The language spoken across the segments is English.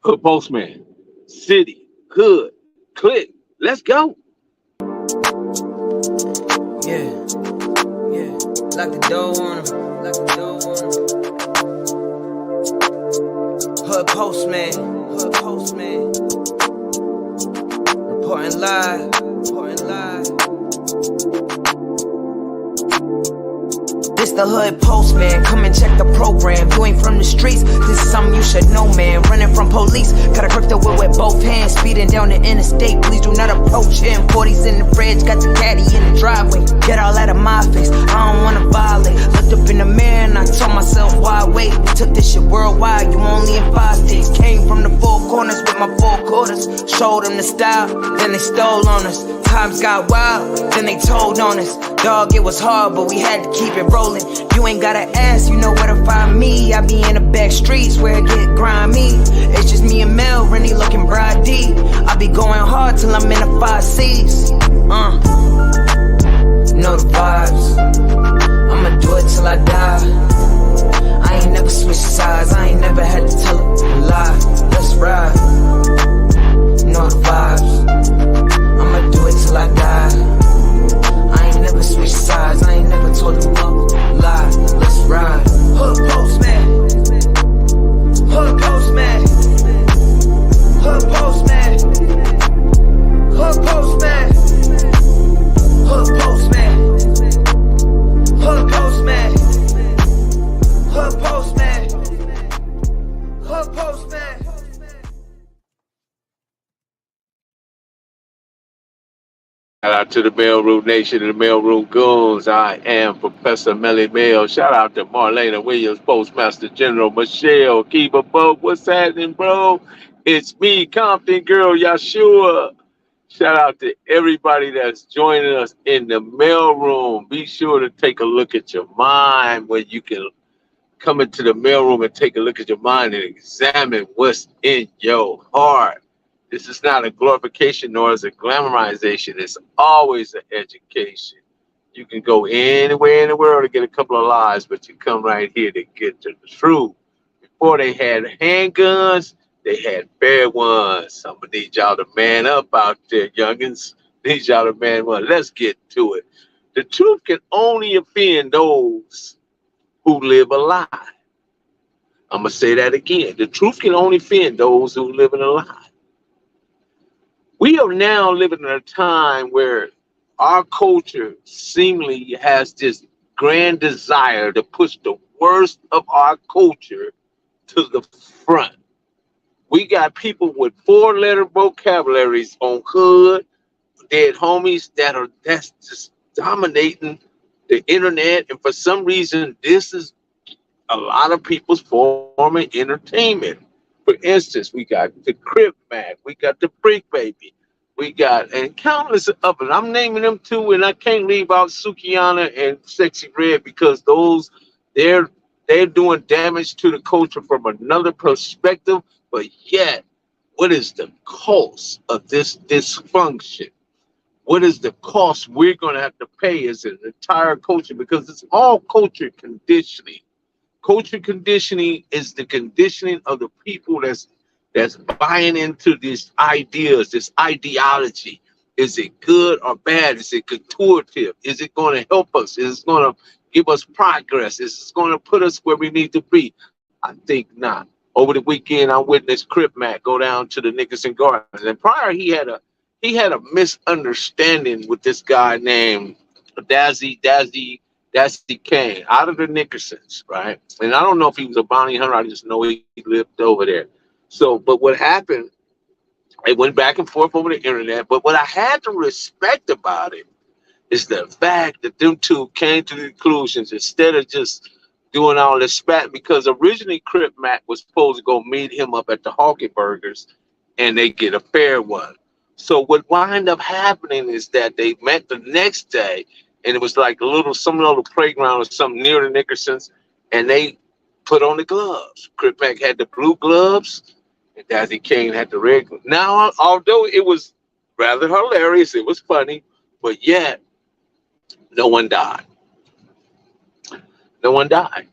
Postman, city, hood, click. Let's go. Yeah, yeah. Lock the door on him. Lock the door on him. Hood postman. Hood postman. Reporting live. Reporting live. This the hood postman, come and check the program. You ain't from the streets, this is something you should know, man. Running from police, gotta grip the wheel with both hands. Speeding down the interstate, please do not approach him. 40s in the fridge, got the caddy in the driveway. Get all out of my face, I don't wanna violate. Looked up in the mirror and I told myself, why wait? We took this shit worldwide, you only in 5 states. Came from the 4 corners with my 4 quarters. Showed them the style, then they stole on us. Times got wild, then they told on us. Dog, it was hard, but we had to keep it rolling. You ain't gotta ask, you know where to find me. I be in the back streets where it get grimy. It's just me and Mel, Rennie looking bride D. I be going hard till I'm in the 5 C's. Know the vibes, I'ma do it till I die. I ain't never switched sides, I ain't never had to tell a lie. Let's ride. Know the vibes, I'ma do it till I die. I ain't never switched sides, I ain't never told them up, lie. Let's ride. Hood postman, hood postman, hood postman, hood postman, hood postman, hood postman, hood postman, hood postman. Shout out to the Mailroom Nation and the Mailroom Goons. I am Professor Melly Mail. Shout out to Marlena Williams, Postmaster General Michelle Kiba Boat. What's happening, bro? It's me, Compton Girl Yashua. Shout out to everybody that's joining us in the mailroom. Be sure to take a look at your mind when you can come into the mailroom and take a look at your mind and examine what's in your heart. This is not a glorification nor is it glamorization. It's always an education. You can go anywhere in the world to get a couple of lies, but you come right here to get to the truth. Before they had handguns, they had fair ones. Somebody need y'all to man up out there, youngins. Need y'all to man up. Let's get to it. The truth can only offend those who live a lie. I'm going to say that again. The truth can only offend those who live in a lie. We are now living in a time where our culture seemingly has this grand desire to push the worst of our culture to the front. We got people with 4-letter vocabularies on hood, dead homies that's just dominating the internet. And for some reason, this is a lot of people's form of entertainment. For instance, we got the Crip Mac, we got the Freak Baby, we got and countless others. I'm naming them too, and I can't leave out Sukiana and Sexy Red because those they're doing damage to the culture from another perspective. But yet, what is the cost of this dysfunction? What is the cost we're going to have to pay as an entire culture? Because it's all culture conditioning. Culture conditioning is the conditioning of the people that's buying into these ideas, this ideology. Is it good or bad? Is it couture? Is it going to help us? Is it going to give us progress? Is it going to put us where we need to be? I think not. Over the weekend, I witnessed Crip Mac go down to the Nickerson Gardens, and prior he had a misunderstanding with this guy named Dazzy Kane out of the Nickersons, right? And I don't know if he was a bounty hunter. I just know he lived over there. So, but what happened, it went back and forth over the internet. But what I had to respect about it is the fact that them two came to the conclusions instead of just doing all this spat, because originally Crip Mac was supposed to go meet him up at the Hawking Burgers and they get a fair one. So what wound up happening is that they met the next day, and it was like some little playground or something near the Nickersons, and they put on the gloves. Crip Mac had the blue gloves, and Dazzy Kane had the red gloves. Now, although it was rather hilarious, it was funny, but yet no one died. No one died.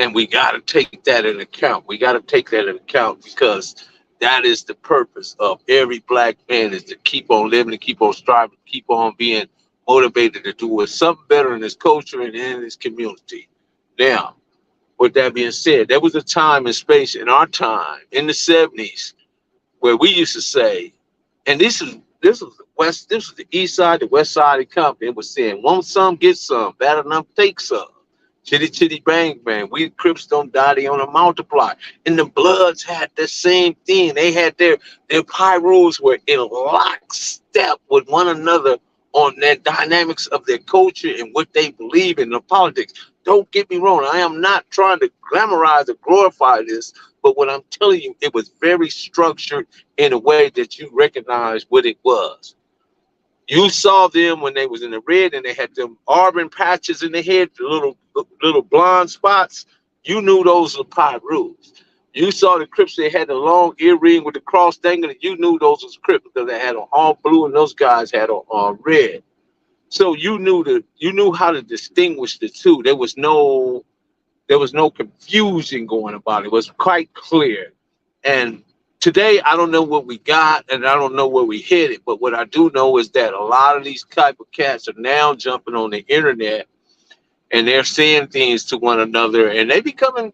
And we got to take that into account. We got to take that into account because that is the purpose of every black man is to keep on living, to keep on striving, keep on being motivated to do something better in his culture and in his community. Now, with that being said, there was a time and space in our time in the 70s where we used to say, and this was the east side, the west side of the company. It was saying, want some, get some, bad enough, take some. Chitty chitty bang bang. We Crips don't die, they on a multiply. And the Bloods had the same thing. They had their pie rules were in lockstep with one another on their dynamics of their culture and what they believe in the politics. Don't get me wrong. I am not trying to glamorize or glorify this, but what I'm telling you, it was very structured in a way that you recognize what it was. You saw them when they was in the red and they had them auburn patches in the head, the little blonde spots. You knew those were pie rules. You saw the Crips, they had the long earring with the cross dangling. You knew those was Crips because they had on all blue and those guys had on red. So you knew how to distinguish the two. There was no confusion going about it. It was quite clear. And today, I don't know what we got, and I don't know where we headed. But what I do know is that a lot of these type of cats are now jumping on the internet, and they're saying things to one another, and they becoming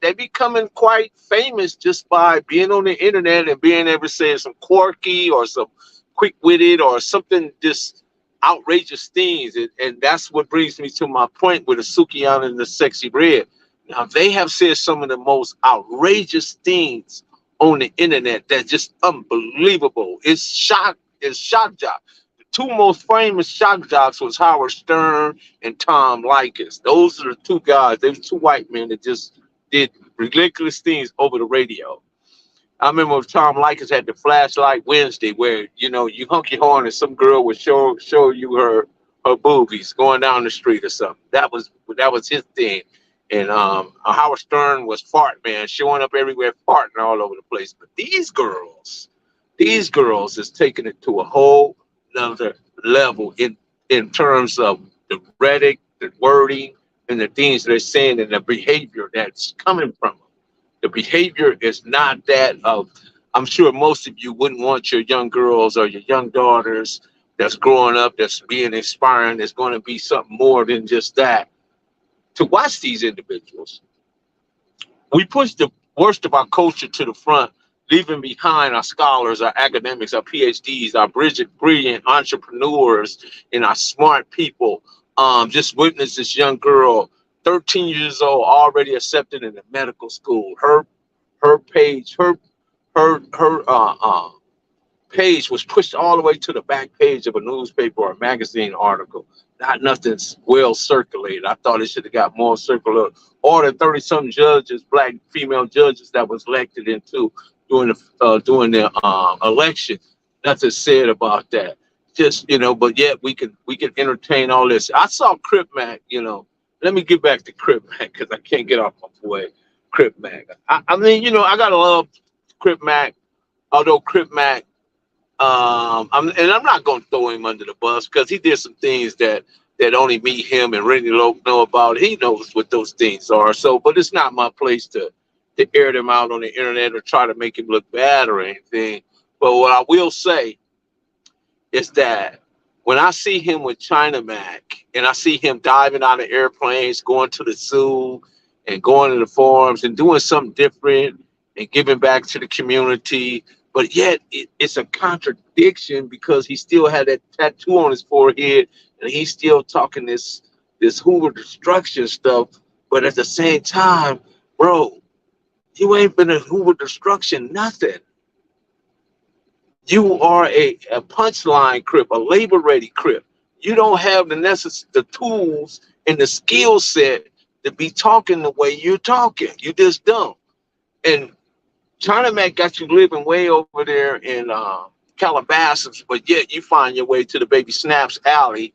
quite famous just by being on the internet and being able to say some quirky or some quick-witted or something just outrageous things. And that's what brings me to my point with the Sukiana and the Sexy Red. Now, they have said some of the most outrageous things on the internet that's just unbelievable. It's shock jock. The two most famous shock jocks was Howard Stern and Tom Likas. Those are the two guys. They were two white men that just did ridiculous things over the radio. I remember when Tom Likas had the Flashlight Wednesday, where you hunk your horn and some girl would show you her boobies going down the street or something. That was his thing. And Howard Stern was fart man, showing up everywhere, farting all over the place. But these girls is taking it to a whole nother level in terms of the rhetoric, the wording, and the things they're saying and the behavior that's coming from them. The behavior is not that of, I'm sure most of you wouldn't want your young girls or your young daughters that's growing up, that's being inspiring, that's going to be something more than just that. To watch these individuals, we push the worst of our culture to the front, leaving behind our scholars, our academics, our PhDs, our brilliant entrepreneurs, and our smart people. Just witness this young girl, 13 years old, already accepted in the medical school. Her page was pushed all the way to the back page of a newspaper or a magazine article. Not nothing's well circulated. I thought it should have got more circular. All the 30-some judges, black female judges that was elected into during the election. Nothing said about that. Just but yet we can entertain all this. I saw Crip Mac. Let me get back to Crip Mac because I can't get off my way. Crip Mac. I mean, I gotta love Crip Mac. Although Crip Mac, I'm not going to throw him under the bus because he did some things that only me, him, and Randy Loke know about. He knows what those things are. So, but it's not my place to air them out on the internet or try to make him look bad or anything. But what I will say is that when I see him with China Mac and I see him diving out of airplanes, going to the zoo and going to the forums and doing something different and giving back to the community, but yet it's a contradiction because he still had that tattoo on his forehead and he's still talking this Hoover destruction stuff. But at the same time, bro, you ain't been a Hoover destruction, nothing. You are a punchline Crip, a labor ready Crip. You don't have the tools and the skill set to be talking the way you're talking. You just don't. And China Mac got you living way over there in Calabasas, but yet you find your way to the Baby Snaps alley.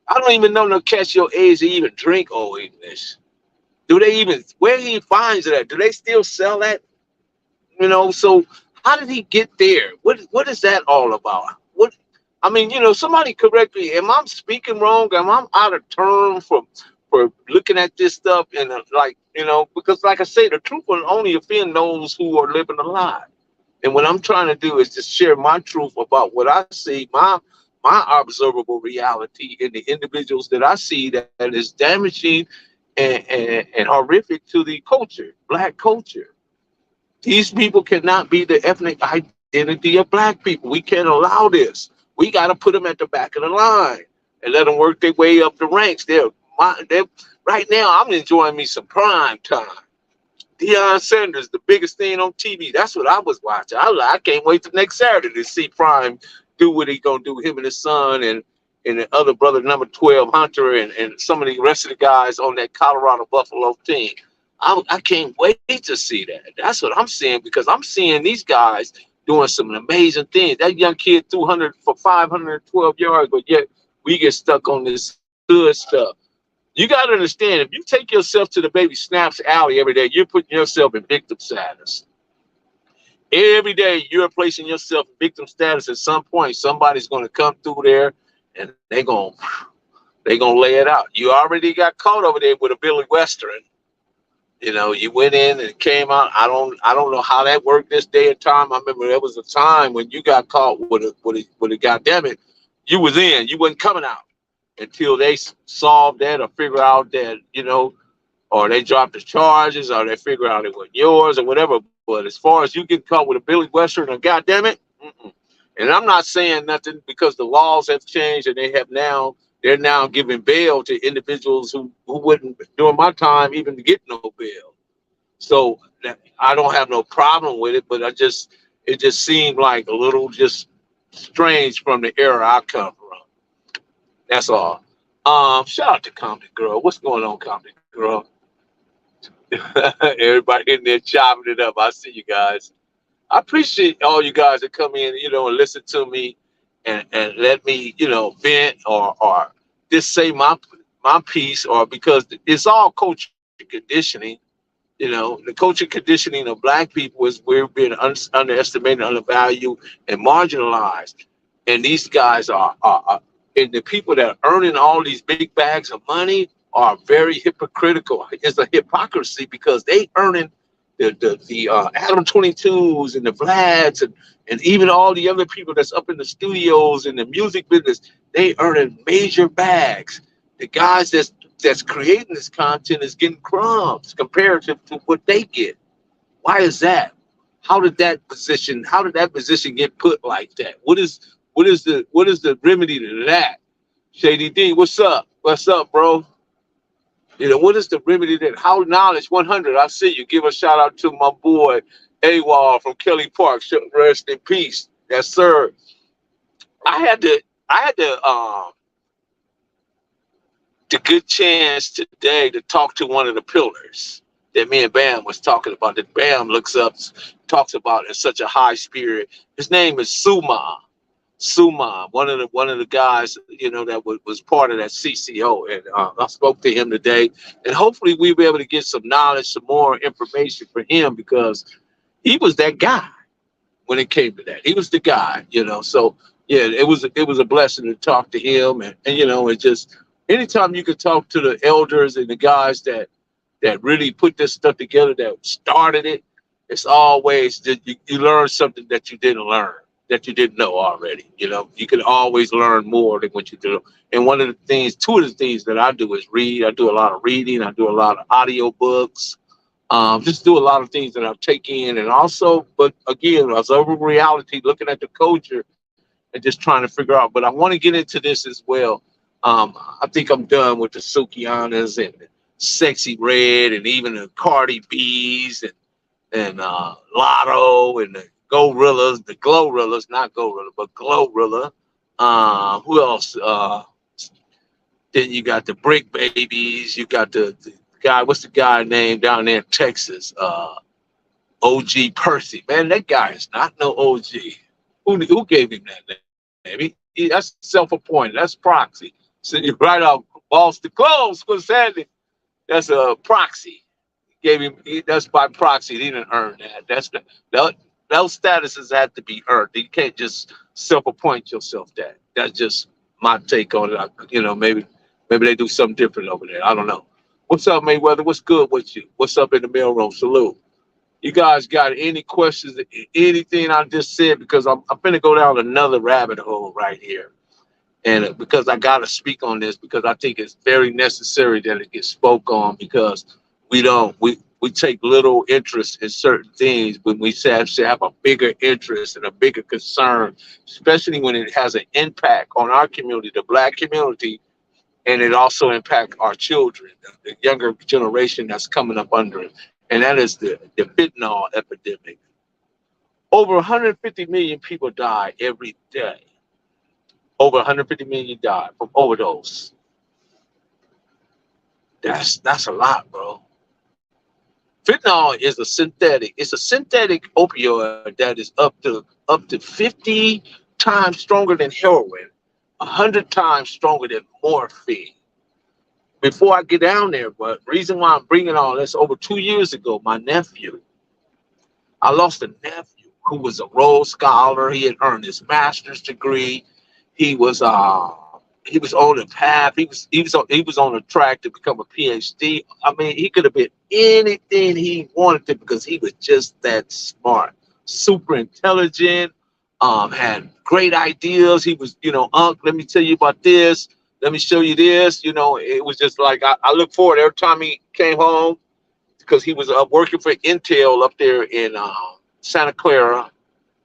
I don't even know no catch your age to even drink Old English. Do they even, where he finds it at? Do they still sell that? So how did he get there? What is that all about? Somebody correct me. Am I speaking wrong? Am I out of turn for looking at this stuff and because like I say, the truth will only offend those who are living a lie. And what I'm trying to do is just share my truth about what I see, my observable reality in the individuals that I see that is damaging and horrific to the culture, black culture. These people cannot be the ethnic identity of black people. We can't allow this. We got to put them at the back of the line and let them work their way up the ranks. They're right now. I'm enjoying me some prime time. Deion Sanders, the biggest thing on TV. That's what I was watching. I can't wait till next Saturday to see Prime do what he gonna do. Him and his son and the other brother, number 12, Hunter, and some of the rest of the guys on that Colorado Buffalo team. I can't wait to see that. That's what I'm seeing because I'm seeing these guys doing some amazing things. That young kid threw 100 for 512 yards, but yet we get stuck on this good stuff. You got to understand, if you take yourself to the baby snaps alley every day, you're putting yourself in victim status. Every day, you're placing yourself in victim status. At some point, somebody's going to come through there, and they're gonna lay it out. You already got caught over there with a Billy Western. You went in and came out. I don't know how that worked this day and time. I remember there was a time when you got caught with a goddamn it, you was in, you wasn't coming out until they solve that or figure out that, or they drop the charges or they figure out it was yours or whatever. But as far as you get caught with a Billy Western or goddamn it, and I'm not saying nothing because the laws have changed and they're now giving bail to individuals who wouldn't during my time even get no bail. So I don't have no problem with it, but it just seemed like a little just strange from the era I come from. That's all. Shout out to Comedy Girl. What's going on, Comedy Girl? Everybody in there chopping it up. I see you guys. I appreciate all you guys that come in, and listen to me and let me, vent or just say my piece, or because it's all culture conditioning. The culture conditioning of black people is we're being underestimated, undervalued, and marginalized. And these guys are and the people that are earning all these big bags of money are very hypocritical. It's a hypocrisy because they earning the Adam 22s and the Vlads and even all the other people that's up in the studios and the music business. They earning major bags. The guys that's creating this content is getting crumbs comparative to what they get. Why is that? How did that position get put like that? What is the remedy to that? Shady D, what's up? What's up, bro? What is the remedy that how knowledge 100? I see you. Give a shout out to my boy AWOL from Kelly Park. Rest in peace. Yes, sir. I had the good chance today to talk to one of the pillars that me and Bam was talking about. That Bam talks about in such a high spirit. His name is Suma, one of the guys, that was part of that CCO, and I spoke to him today, and hopefully we'll be able to get some knowledge, some more information for him because he was that guy when it came to that. He was the guy, So yeah, it was a blessing to talk to him, and it just anytime you could talk to the elders and the guys that really put this stuff together, that started it, it's always that you learn something that you didn't learn. That you didn't know already. You can always learn more than what you do. And two of the things that I do is read. I do a lot of reading. I do a lot of audio books. Just do a lot of things that I take in. And also, but again, I was over reality, looking at the culture and just trying to figure out. But I want to get into this as well. I think I'm done with the Sukianas and the Sexy Red and even the Cardi B's and Lotto and the Glorilla, not Gorilla, but Glorilla. Who else? Then you got the Brick Babies. You got the guy. What's the guy name down there in Texas? OG Percy. Man, that guy is not no OG. Who gave him that name? That's self-appointed. That's proxy. So you write out balls to close. What's happening? That's a proxy. That's by proxy. He didn't earn that. Those statuses have to be earned. You can't just self-appoint yourself that. That's just my take on it. Maybe they do something different over there. I don't know. What's up, Mayweather? What's good with you? What's up in the mailroom? Salute. You guys got any questions, anything I just said? Because I'm finna go down another rabbit hole right here. And because I got to speak on this, because I think it's very necessary that it gets spoke on, because we take little interest in certain things when we should have a bigger interest and a bigger concern, especially when it has an impact on our community, the Black community, and it also impact our children, the younger generation that's coming up under it, and that is the fentanyl epidemic. Over 150 million people die every day. Over 150 million die from overdose. That's a lot, bro. Fentanyl is a synthetic. It's a synthetic opioid that is up to 50 times stronger than heroin, 100 times stronger than morphine. Before I get down there, but reason why I'm bringing all this, over 2 years ago, my nephew, I lost a nephew who was a Rhodes Scholar. He had earned his master's degree. He was he was on the path. He was on the track to become a PhD. I mean, he could have been anything he wanted to because he was just that smart, super intelligent, had great ideas. He was, Unc, let me tell you about this. Let me show you this. It was just like I look forward every time he came home because he was working for Intel up there in Santa Clara,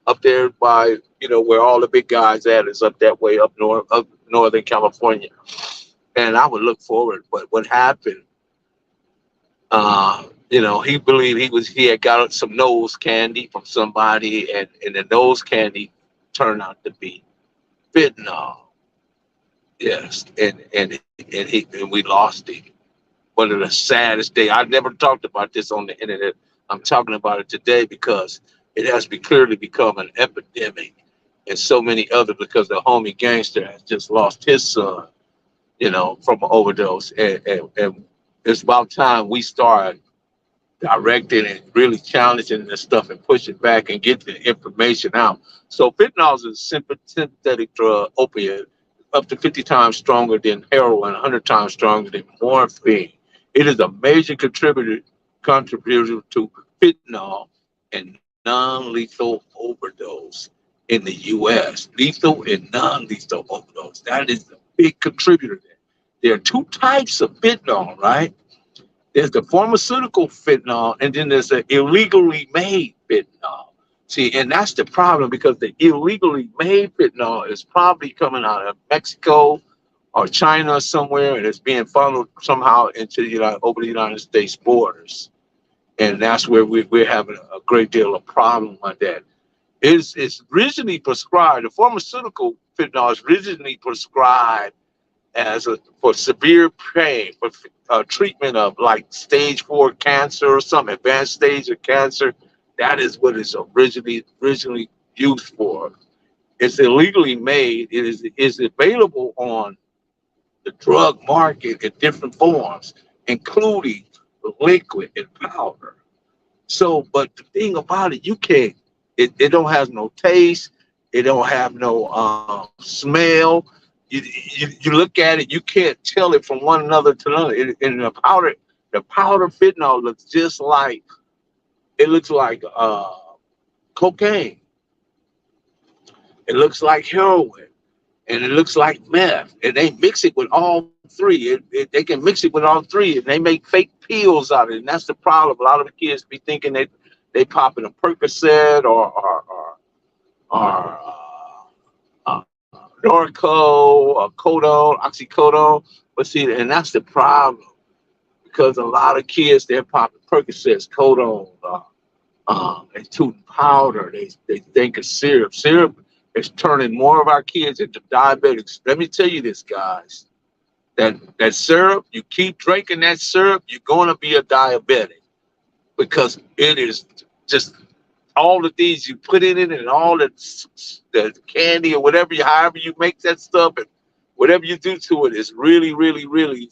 up there by where all the big guys at is up that way up north, up Northern California. And I would look forward, but what happened? He believed he had got some nose candy from somebody, and the nose candy turned out to be fentanyl. Yes, and we lost him. One of the saddest days. I never talked about this on the internet. I'm talking about it today because it has clearly become an epidemic, and so many others because the homie gangster has just lost his son, from an overdose, and it's about time we start directing and really challenging this stuff and pushing back and get the information out. So fentanyl is a synthetic drug opiate, up to 50 times stronger than heroin, 100 times stronger than morphine. It is a major contributor to fentanyl and non-lethal overdose in the U.S. Lethal and non-lethal overdose. That is the big contributor there. There are two types of fentanyl, right? There's the pharmaceutical fentanyl, and then there's the illegally made fentanyl. See, and that's the problem because the illegally made fentanyl is probably coming out of Mexico or China somewhere, and it's being funneled somehow into over the United States borders. And that's where we're having a great deal of problem with that. It's originally prescribed, the pharmaceutical fentanyl is originally prescribed for severe pain, for treatment of like stage 4 cancer or some advanced stage of cancer. That is what it's originally used for. It's illegally made. It is available on the drug market in different forms, including liquid and powder. So, but the thing about it, you can't. It don't have no taste. It don't have no smell. You look at it, you can't tell it from one another to another. And the powder fentanyl looks just like cocaine. It looks like heroin, and it looks like meth. And they mix it with all three. They can mix it with all three, and they make fake pills out of it. And that's the problem. A lot of the kids be thinking they popping a Percocet or Norco or Codone, oxycodone. But see, and that's the problem because a lot of kids they're popping Percocets, Codone, and tooting powder. They think it's syrup. Syrup is turning more of our kids into diabetics. Let me tell you this, guys. That syrup, you keep drinking that syrup, you're going to be a diabetic because it is just all the things you put in it and all the candy or whatever, however you make that stuff and whatever you do to it is really, really, really,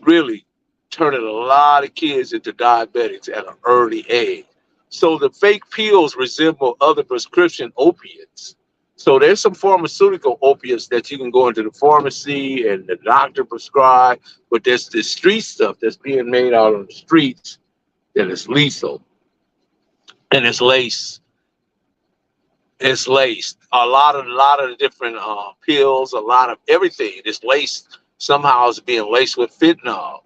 really turning a lot of kids into diabetics at an early age. So the fake pills resemble other prescription opiates. So there's some pharmaceutical opiates that you can go into the pharmacy and the doctor prescribe, but there's this street stuff that's being made out on the streets that is lethal, and it's laced. It's laced. A lot of the different pills, a lot of everything. It's laced somehow. It's being laced with fentanyl,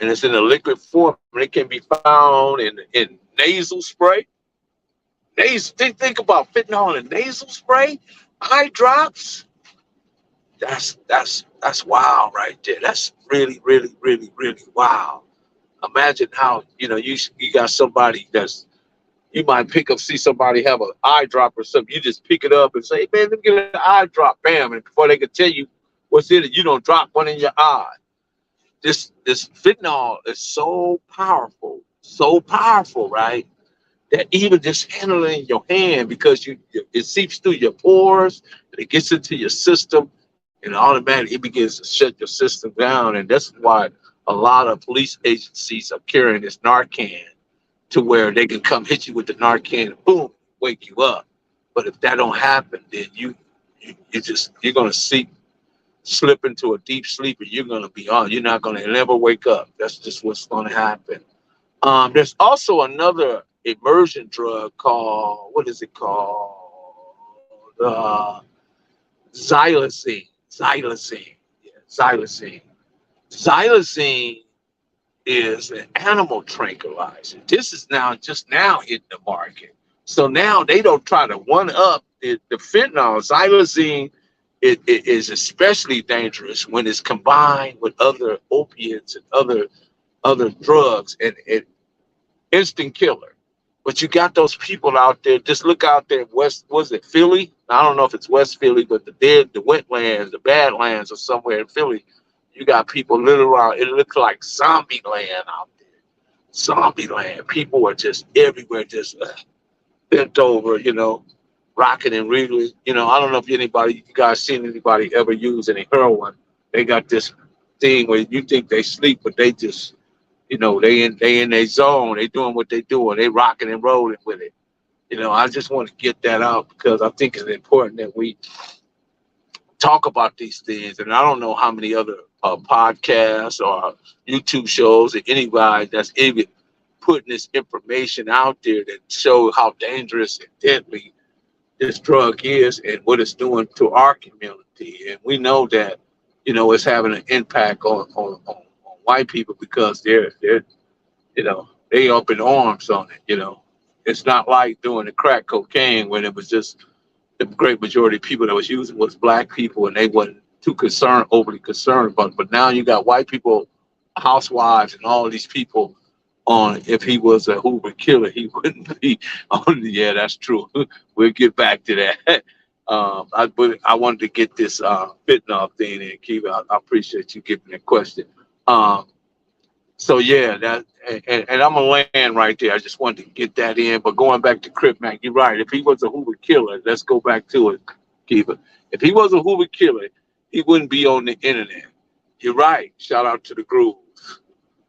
and it's in a liquid form. And it can be found in nasal spray. Think about fentanyl in nasal spray, eye drops. That's wild right there. That's really, really, really, really wild. Imagine how you got somebody that's you might see somebody have an eye drop or something. You just pick it up and say, "Man, let me get an eye drop." Bam, and before they can tell you what's in it, you don't drop one in your eye. This fentanyl is so powerful, right? That even just handling in your hand because it seeps through your pores and it gets into your system and automatically it begins to shut your system down. And that's why a lot of police agencies are carrying this Narcan to where they can come hit you with the Narcan and boom, wake you up. But if that don't happen, then you're gonna slip into a deep sleep and you're gonna be on. You're not gonna never wake up. That's just what's gonna happen. There's also another immersion drug called what is it called? Xylazine. Xylazine. Yeah, xylazine. Xylazine is an animal tranquilizer. This is now hitting the market. So now they don't try to one up the fentanyl. Xylazine it is especially dangerous when it's combined with other opiates and other drugs, and it instant killer. But you got those people out there. Just look out there, West. Was it Philly? I don't know if it's West Philly, but the wetlands, the badlands, are somewhere in Philly. You got people little around. It looks like zombie land out there. Zombie land. People are just everywhere, just bent over, rocking and reeling. I don't know if you guys seen anybody ever use any heroin. They got this thing where you think they sleep, but they just, they in their zone. They doing what they doing. They rocking and rolling with it. I just want to get that out because I think it's important that we talk about these things. And I don't know how many other podcasts or YouTube shows or anybody that's even putting this information out there that show how dangerous and deadly this drug is and what it's doing to our community. And we know that, it's having an impact on white people because they're they up in arms on it. It's not like doing the crack cocaine when it was just the great majority of people that was using was black people and they wasn't overly concerned about it. But now you got white people, housewives, and all these people on. If he was a Hoover killer, he wouldn't be on. Yeah, that's true. We'll get back to that. I wanted to get this fentanyl thing in, Keith. I appreciate you giving that question. So yeah, and I'm gonna land right there. I just wanted to get that in. But going back to Crip Mac, you're right. If he was a Hoover killer, let's go back to it, Kiva. If he was a Hoover killer, he wouldn't be on the internet. You're right. Shout out to the Grooves.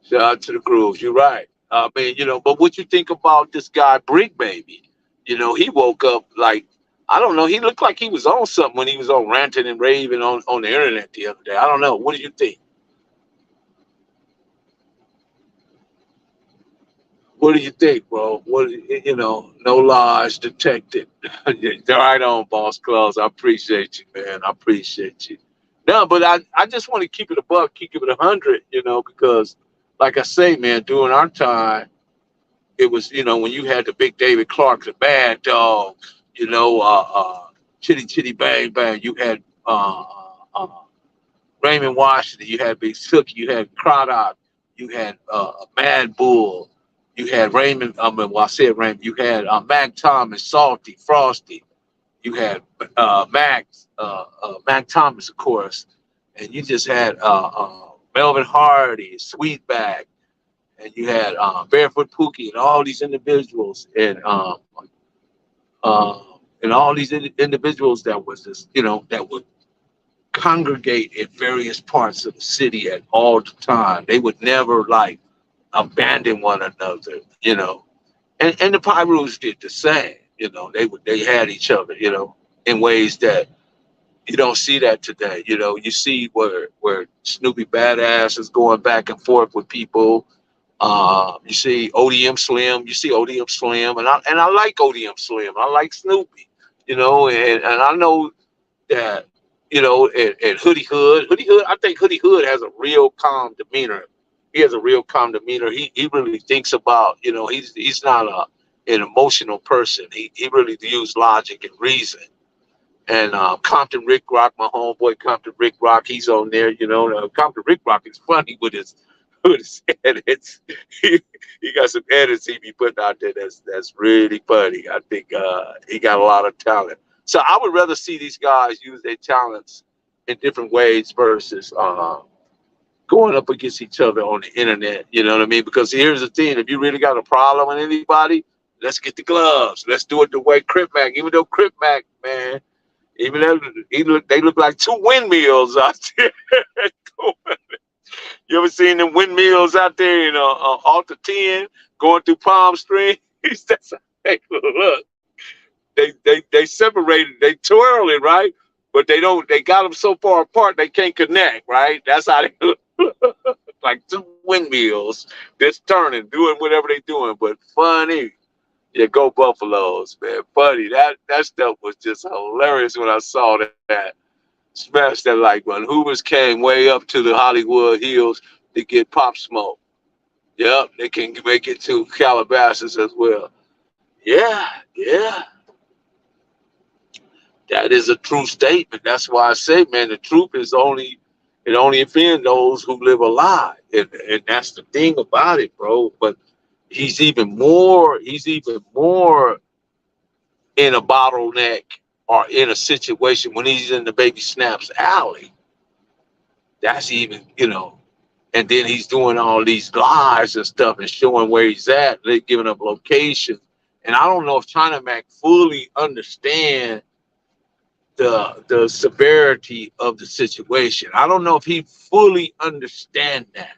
Shout out to the Grooves. You're right. But what you think about this guy, Brick Baby? He woke up like, I don't know. He looked like he was on something when he was on ranting and raving on the internet the other day. I don't know. What do you think? What do you think, bro? No lies detected. Right on, Boss Claus. I appreciate you, man. I appreciate you. No, but I just want to keep it a buck, keep it 100, because like I say, man, during our time, it was, when you had the big David Clark, the Bad Dog, Chitty Chitty Bang Bang, you had Raymond Washington, you had Big Sookie, you had Crawdad, you had Mad Bull, you had Raymond, I said Raymond, you had Mac Thomas, Salty, Frosty, you had Mac Thomas, of course, and you just had Melvin Hardy, Sweetback, and you had Barefoot Pookie, and all these individuals, and all these individuals that was just, that would congregate in various parts of the city at all the time. They would never abandon one another, And the Pyrus did the same, they had each other, in ways that you don't see that today. You know, you see where Snoopy Badass is going back and forth with people. You see ODM Slim. You see ODM Slim, and I like ODM Slim. I like Snoopy. You know, and I know that, you know, and Hoodie Hood. I think Hoodie Hood has a real calm demeanor. He has a real calm demeanor. He really thinks about, you know, he's not an emotional person. He really uses logic and reason. And Compton Rick Rock, my homeboy Compton Rick Rock, he's on there. You know, Compton Rick Rock is funny with his edits. He, he got some edits he be putting out there that's really funny. I think he got a lot of talent. So I would rather see these guys use their talents in different ways versus going up against each other on the internet. You know what I mean? Because here's the thing: if you really got a problem with anybody, let's get the gloves. Let's do it the way Crip Mac. Even though Crip Mac, man. Even though they look like two windmills out there. You ever seen them windmills out there in Alta 10 going through Palm Springs? That's how they look. They separated, they twirling, right? But they don't. They got them so far apart they can't connect, right? That's how they look. Like two windmills just turning, doing whatever they doing, but funny. Yeah, go Buffaloes, man. Funny. That stuff was just hilarious when I saw that. Smash that like when Hoovers came way up to the Hollywood Hills to get Pop Smoke. Yep, they can make it to Calabasas as well. Yeah, yeah. That is a true statement. That's why I say, man, the truth is it only offends those who live a lie. And that's the thing about it, bro. But he's even more in a bottleneck or in a situation when he's in the Baby Snaps alley. That's even, you know, and then he's doing all these lies and stuff and showing where he's at. They're giving up locations. And I don't know if China Mac fully understand the severity of the situation. I don't know if he fully understand that.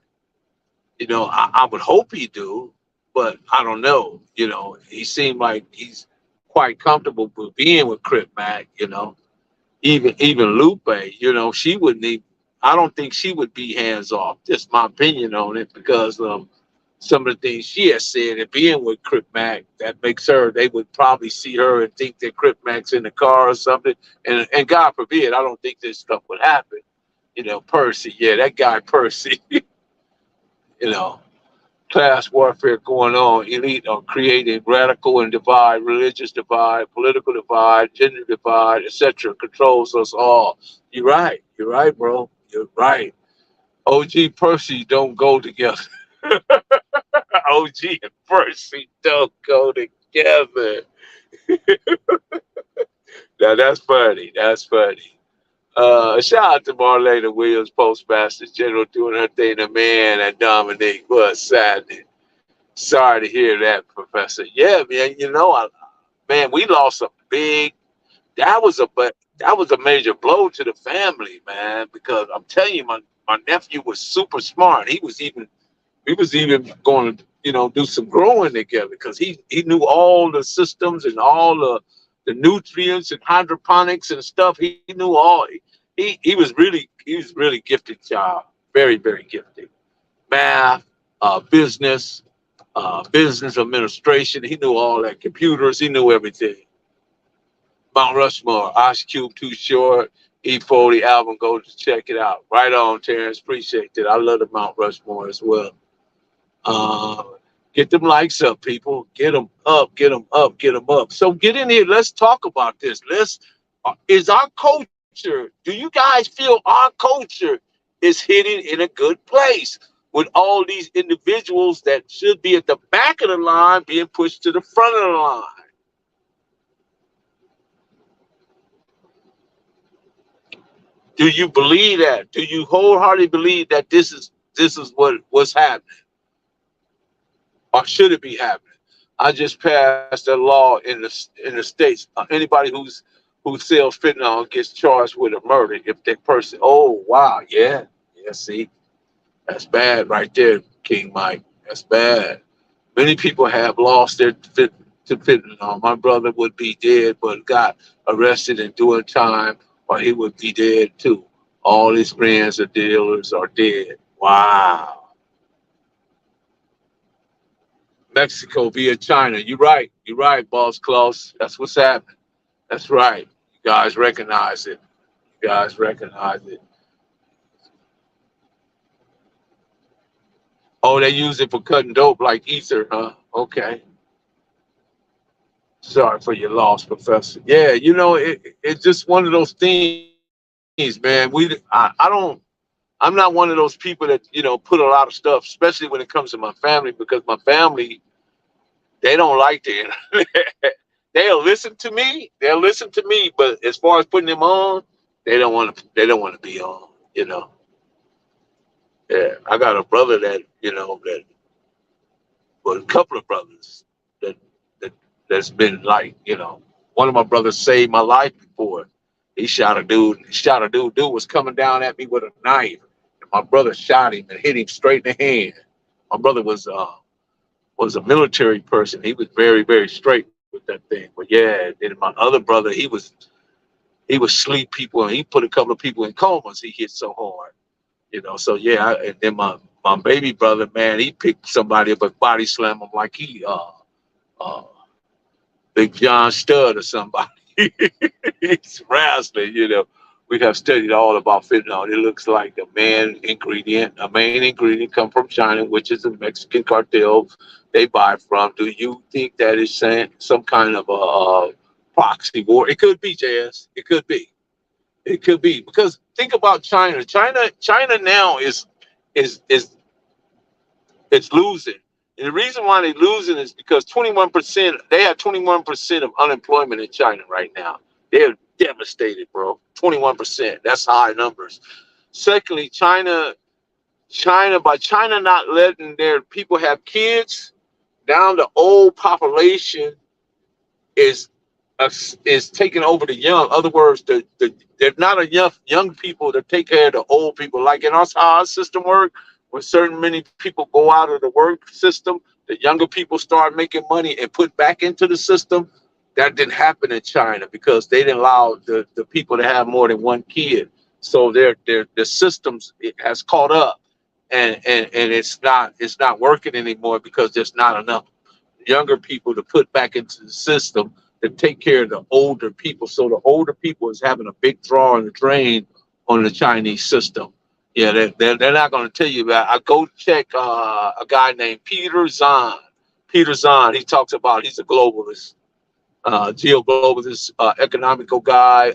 You know, I would hope he do, but I don't know. You know, he seemed like he's quite comfortable with being with Crip Mac. You know, even Lupe. You know, she wouldn't even. I don't think she would be hands off. Just my opinion on it, because some of the things she has said, and being with Crip Mac, that makes her. They would probably see her and think that Crip Mac's in the car or something. And God forbid, I don't think this stuff would happen. You know, Percy. Yeah, that guy Percy. You know, class warfare going on. Elite are creating radical and divide, religious divide, political divide, gender divide, etc. Controls us all. You're right. You're right, bro. You're right. OG Percy don't go together. OG and Percy don't go together. Now that's funny. That's funny. Shout out to Marlena Williams, Postmaster General, doing her thing. The man and Dominique was sadly. Sorry to hear that, Professor. Yeah, man. You know, man, we lost a big. That was a major blow to the family, man. Because I'm telling you, my nephew was super smart. He was even going to, you know, do some growing together, because he knew all the systems and all the nutrients and hydroponics and stuff. He knew all. He was really gifted child. Very, very gifted. Math, business, business administration. He knew all that. Computers. He knew everything. Mount Rushmore, Ice Cube, Too Short, E40 album. Go to check it out. Right on, Terrence. Appreciate it. I love the Mount Rushmore as well. Get them likes up, people. Get them up, get them up, get them up. So get in here. Let's talk about this. Is our culture, do you guys feel our culture is hitting in a good place with all these individuals that should be at the back of the line being pushed to the front of the line? Do you believe that? Do you wholeheartedly believe that this is what's happening? Or should it be happening? I just passed a law in the states. Anybody who sells fentanyl gets charged with a murder if that person. Oh wow, yeah. See, that's bad right there, King Mike. That's bad. Many people have lost their to fentanyl. My brother would be dead, but got arrested and doing time, or he would be dead too. All his friends or dealers are dead. Wow. Mexico via China. You're right. You're right, Boss Klaus. That's what's happening. That's right. You guys recognize it. You guys recognize it. Oh, they use it for cutting dope like ether, huh? Okay. Sorry for your loss, Professor. Yeah, it's just one of those things, man. I'm not one of those people that put a lot of stuff, especially when it comes to my family, because my family they don't like the internet. They'll listen to me. They'll listen to me, but as far as putting them on, they don't want to. They don't want to be on. Yeah, I got a brother that well, a couple of brothers that that that's been like, one of my brothers saved my life before. He shot a dude. Shot a dude. Dude was coming down at me with a knife, and my brother shot him and hit him straight in the hand. My brother was a military person. He was very very straight with that thing. But yeah, then my other brother, he would sleep people, and he put a couple of people in comas. He hit so hard. So yeah, and then my baby brother, man, he picked somebody up and body slam him like he uh Big John Stud or somebody. He's wrestling. We have studied all about fentanyl. It looks like a main ingredient come from China, which is a Mexican cartel they buy from. Do you think that is saying some kind of a proxy war? It could be, JS. It could be. It could be, because think about China. China now is it's losing. And the reason why they're losing is because 21%, they have 21% of unemployment in China right now. They're devastated, bro. 21%. That's high numbers. Secondly, by China not letting their people have kids, down the old population is is taking over the young. In other words, there's not enough young people to take care of the old people. Like in us, how our system works, when certain many people go out of the work system, the younger people start making money and put back into the system. That didn't happen in China because they didn't allow the people to have more than one kid. So their systems it has caught up, and it's not working anymore because there's not enough younger people to put back into the system to take care of the older people. So the older people is having a big draw on the drain on the Chinese system. Yeah, they're not going to tell you about. I go check a guy named Peter Zahn. Peter Zahn, he talks about he's a globalist, geo-globalist, economical guy,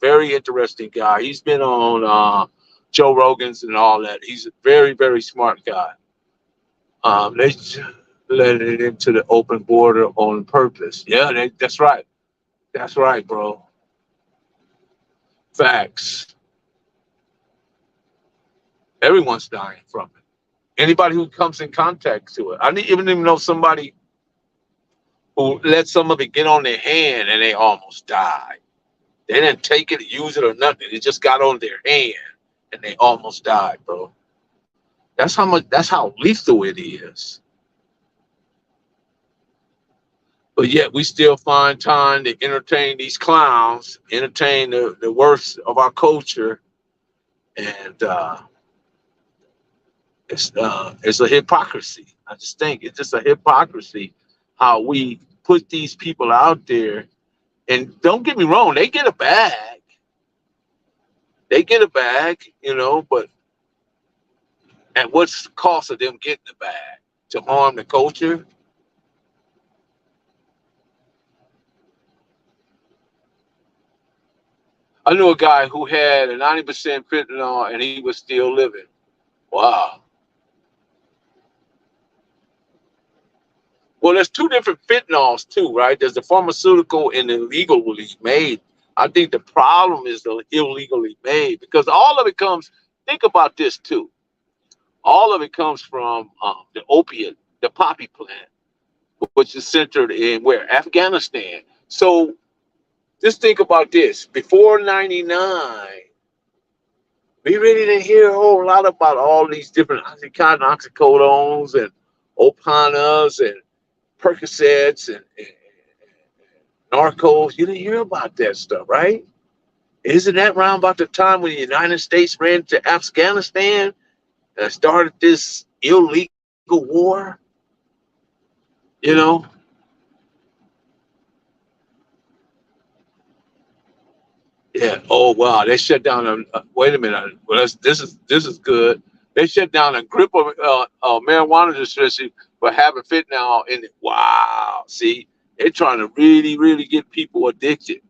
very interesting guy. He's been on Joe Rogan's and all that. He's a very, very smart guy. They let it into the open border on purpose. Yeah, that's right. That's right, bro. Facts. Everyone's dying from it. Anybody who comes in contact to it. I didn't even know somebody who let some of it get on their hand and they almost died. They didn't take it, use it, or nothing. It just got on their hand and they almost died, bro. That's how lethal it is. But yet we still find time to entertain these clowns, entertain the worst of our culture, and it's a hypocrisy. I just think it's just a hypocrisy how we put these people out there. And don't get me wrong, they get a bag. They get a bag, but at what's the cost of them getting the bag? To harm the culture? I knew a guy who had a 90% fentanyl and he was still living. Wow. Well, there's two different fentanyls too, right? There's the pharmaceutical and the illegally made. I think the problem is the illegally made because all of it comes, think about this too. All of it comes from the opiate, the poppy plant, which is centered in where? Afghanistan. So just think about this. Before 99, we really didn't hear a whole lot about all these different oxycodones and opanas and Percocets and Narcos. You didn't hear about that stuff, right? Isn't that around about the time when the United States ran to Afghanistan and started this illegal war? You know, yeah. Oh wow, they shut down. Wait a minute. Well, this is good. They shut down a grip of marijuana distribution for having fentanyl in it. Wow. See, they're trying to really get people addicted.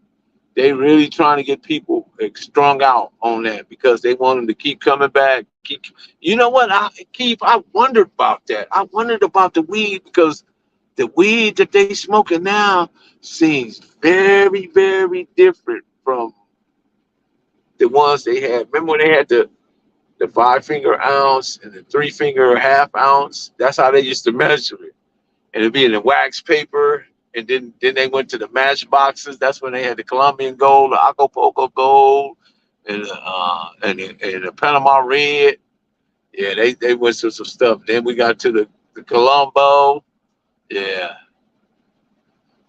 They really trying to get people strung out on that because they want them to keep coming back. Keep, you know what? I wondered about that. I wondered about the weed because the weed that they smoking now seems very different from the ones they had. Remember when they had the 5 finger ounce and the 3 finger half ounce? That's how they used to measure it, and it'd be in the wax paper. And then they went to the match boxes. That's when they had the Colombian gold, the Acapulco gold, and the Panama red. Yeah, they went through some stuff. Then we got to the Colombo. Yeah,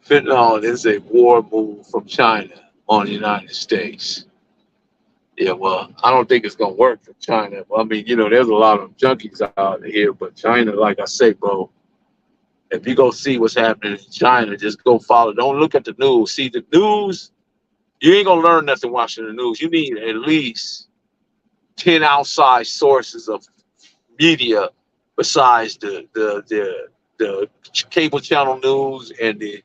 fentanyl is a war move from China on the United States. Yeah, well, I don't think it's gonna work for China. I mean, there's a lot of junkies out here, but China, like I say, bro, if you go see what's happening in China, just go follow. Don't look at the news. See the news, you ain't gonna learn nothing watching the news. You need at least 10 outside sources of media besides the cable channel news and the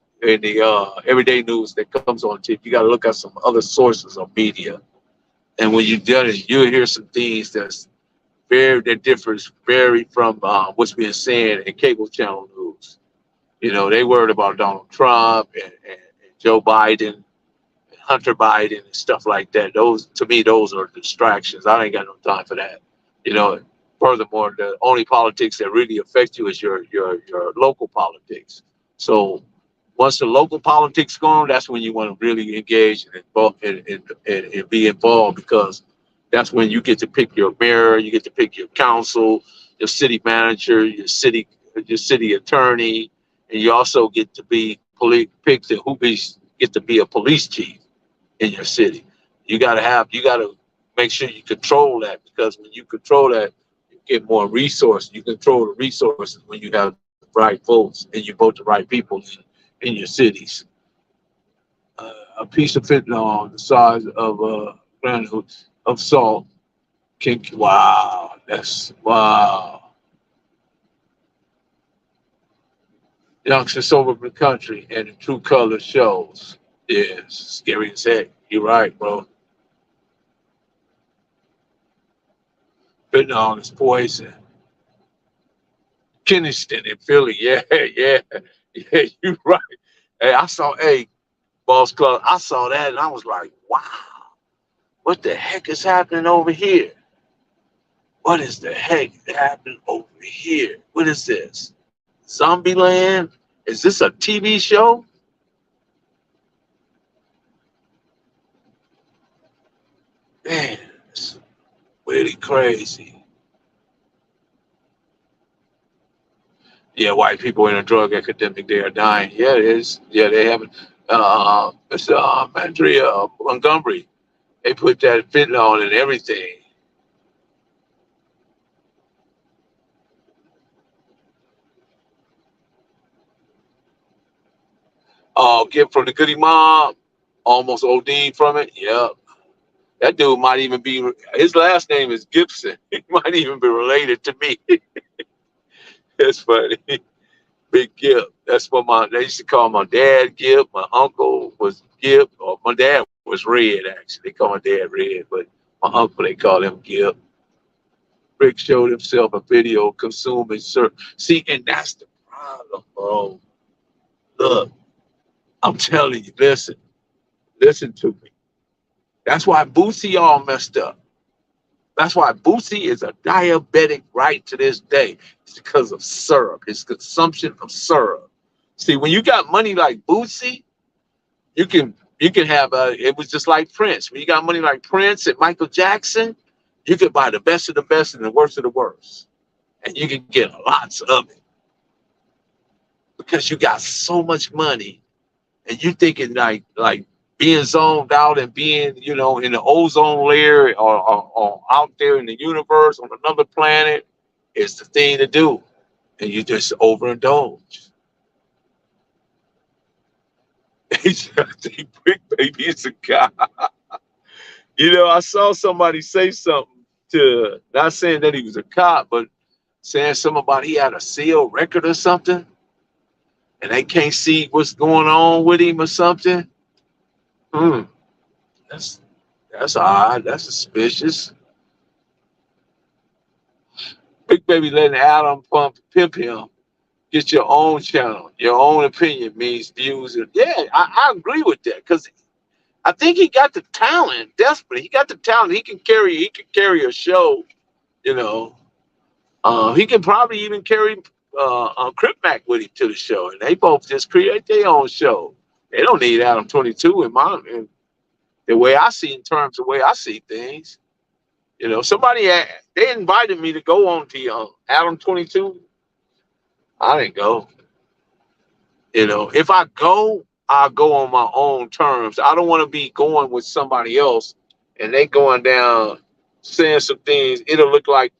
everyday news that comes on TV. You got to look at some other sources of media, and when you do it, you'll hear some things that differs very from what's being said in cable channel news. They worried about Donald Trump and Joe Biden and Hunter Biden and stuff like that. Those, to me, those are distractions. I ain't got no time for that. You know, Furthermore, the only politics that really affect you is your local politics. So once the local politics gone, that's when you want to really engage and be involved, because that's when you get to pick your mayor, you get to pick your council, your city manager, your city attorney, and you also get to be pick get to be a police chief in your city. You gotta make sure you control that, because when you control that, you get more resources. You control the resources when you have the right votes and you vote the right people in your cities. A piece of fentanyl the size of a granule of salt can, wow, that's wow. Youngsters over the country and the true color shows. Yeah, it's scary as heck. You're right, bro. Fentanyl is poison. Kinnison in Philly. Yeah, yeah, yeah, you're right. Hey, Boss Club, I saw that and I was like, wow, what the heck is happening over here? What is the heck happening over here? What is this? Zombieland? Is this a TV show? Man, it's really crazy. Yeah, white people in a drug epidemic, they are dying. Yeah, it is. Yeah, they haven't. It's Andrea Montgomery. They put that fentanyl in everything. Get from the Goody Mob, almost OD from it. Yeah, that dude might even be. His last name is Gibson. He might even be related to me. That's funny. Big Gip. That's what they used to call my dad Gip. My uncle was Gip, or my dad was Red, actually. They call my dad Red, but my uncle, they call him Gip. Rick showed himself a video consuming syrup. See, and that's the problem, bro. Look, I'm telling you, listen to me. That's why Boosie all messed up. That's why Boosie is a diabetic right to this day. It's because of syrup, his consumption of syrup. See, when you got money like Boosie, you can have it was just like Prince. When you got money like Prince and Michael Jackson, you could buy the best of the best and the worst of the worst. And you can get lots of it because you got so much money and you thinking like being zoned out and being, you know, in the ozone layer or out there in the universe on another planet is the thing to do. And you just overindulge. I think Brick Baby is a guy. You know, I saw somebody say something to, not saying that he was a cop, but saying something about he had a sealed record or something, and they can't see what's going on with him or something. Hmm, that's that's odd. That's suspicious. Big Baby letting Adam pimp him. Get your own channel. Your own opinion means views. Yeah, I agree with that because I think he got the talent. Desperately, he got the talent. He can carry. He can carry a show. You know, he can probably even carry Crip Mac with him to the show, and they both just create their own show. They don't need Adam 22 in the way I see, in terms of the way I see things. You know, they invited me to go on to Adam 22. I didn't go. You know, if I go, I'll go on my own terms. I don't want to be going with somebody else and they going down saying some things. It'll look like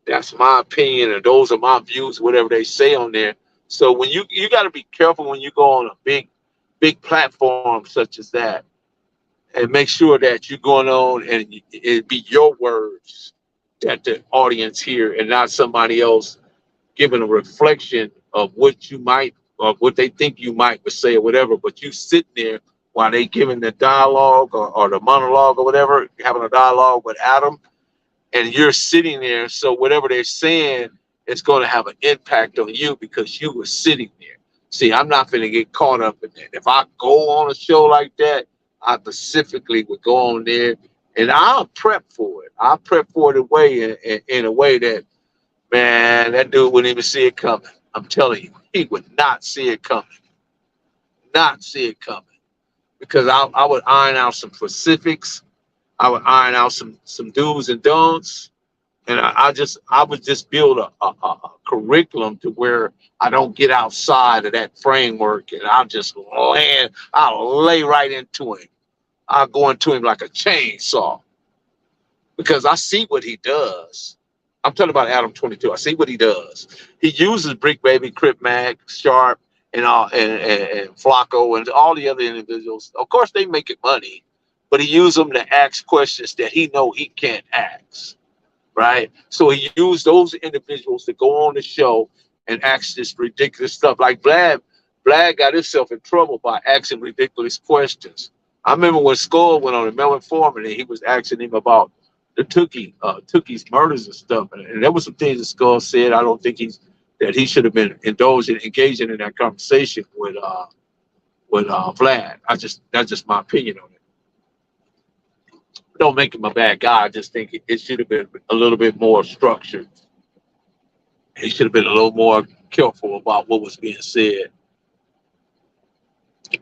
that's my opinion or those are my views, whatever they say on there. So when you got to be careful when you go on a big platform such as that, and make sure that you're going on and it be your words that the audience hear and not somebody else giving a reflection of what you might or what they think you might say or whatever. But you sitting there while they giving the dialogue or the monologue or whatever, having a dialogue with Adam, and you're sitting there. So whatever they're saying is going to have an impact on you because you were sitting there. See, I'm not going to get caught up in that. If I go on a show like that, I specifically would go on there and I'll prep for it. I'll prep for it in a way that, man, that dude wouldn't even see it coming. I'm telling you, he would not see it coming. Not see it coming. Because I would iron out some specifics. I would iron out some do's and don'ts. And I would just build a curriculum to where I don't get outside of that framework and I'll lay right into him. I'll go into him like a chainsaw. Because I see what he does. I'm talking about Adam 22. I see what he does. He uses Brick Baby, Crip Mac, Sharp, and Flacco, and all the other individuals. Of course, they make it money, but he uses them to ask questions that he know he can't ask, right? So he used those individuals to go on the show and ask this ridiculous stuff. Like Vlad got himself in trouble by asking ridiculous questions. I remember when Skull went on the Melvin Foreman, and he was asking him about the Tookie's murders and stuff, and there was some things that Skull said. I don't think he should have been engaging in that conversation with Vlad. That's just my opinion on it. Don't make him a bad guy. I just think it should have been a little bit more structured. He should have been a little more careful about what was being said.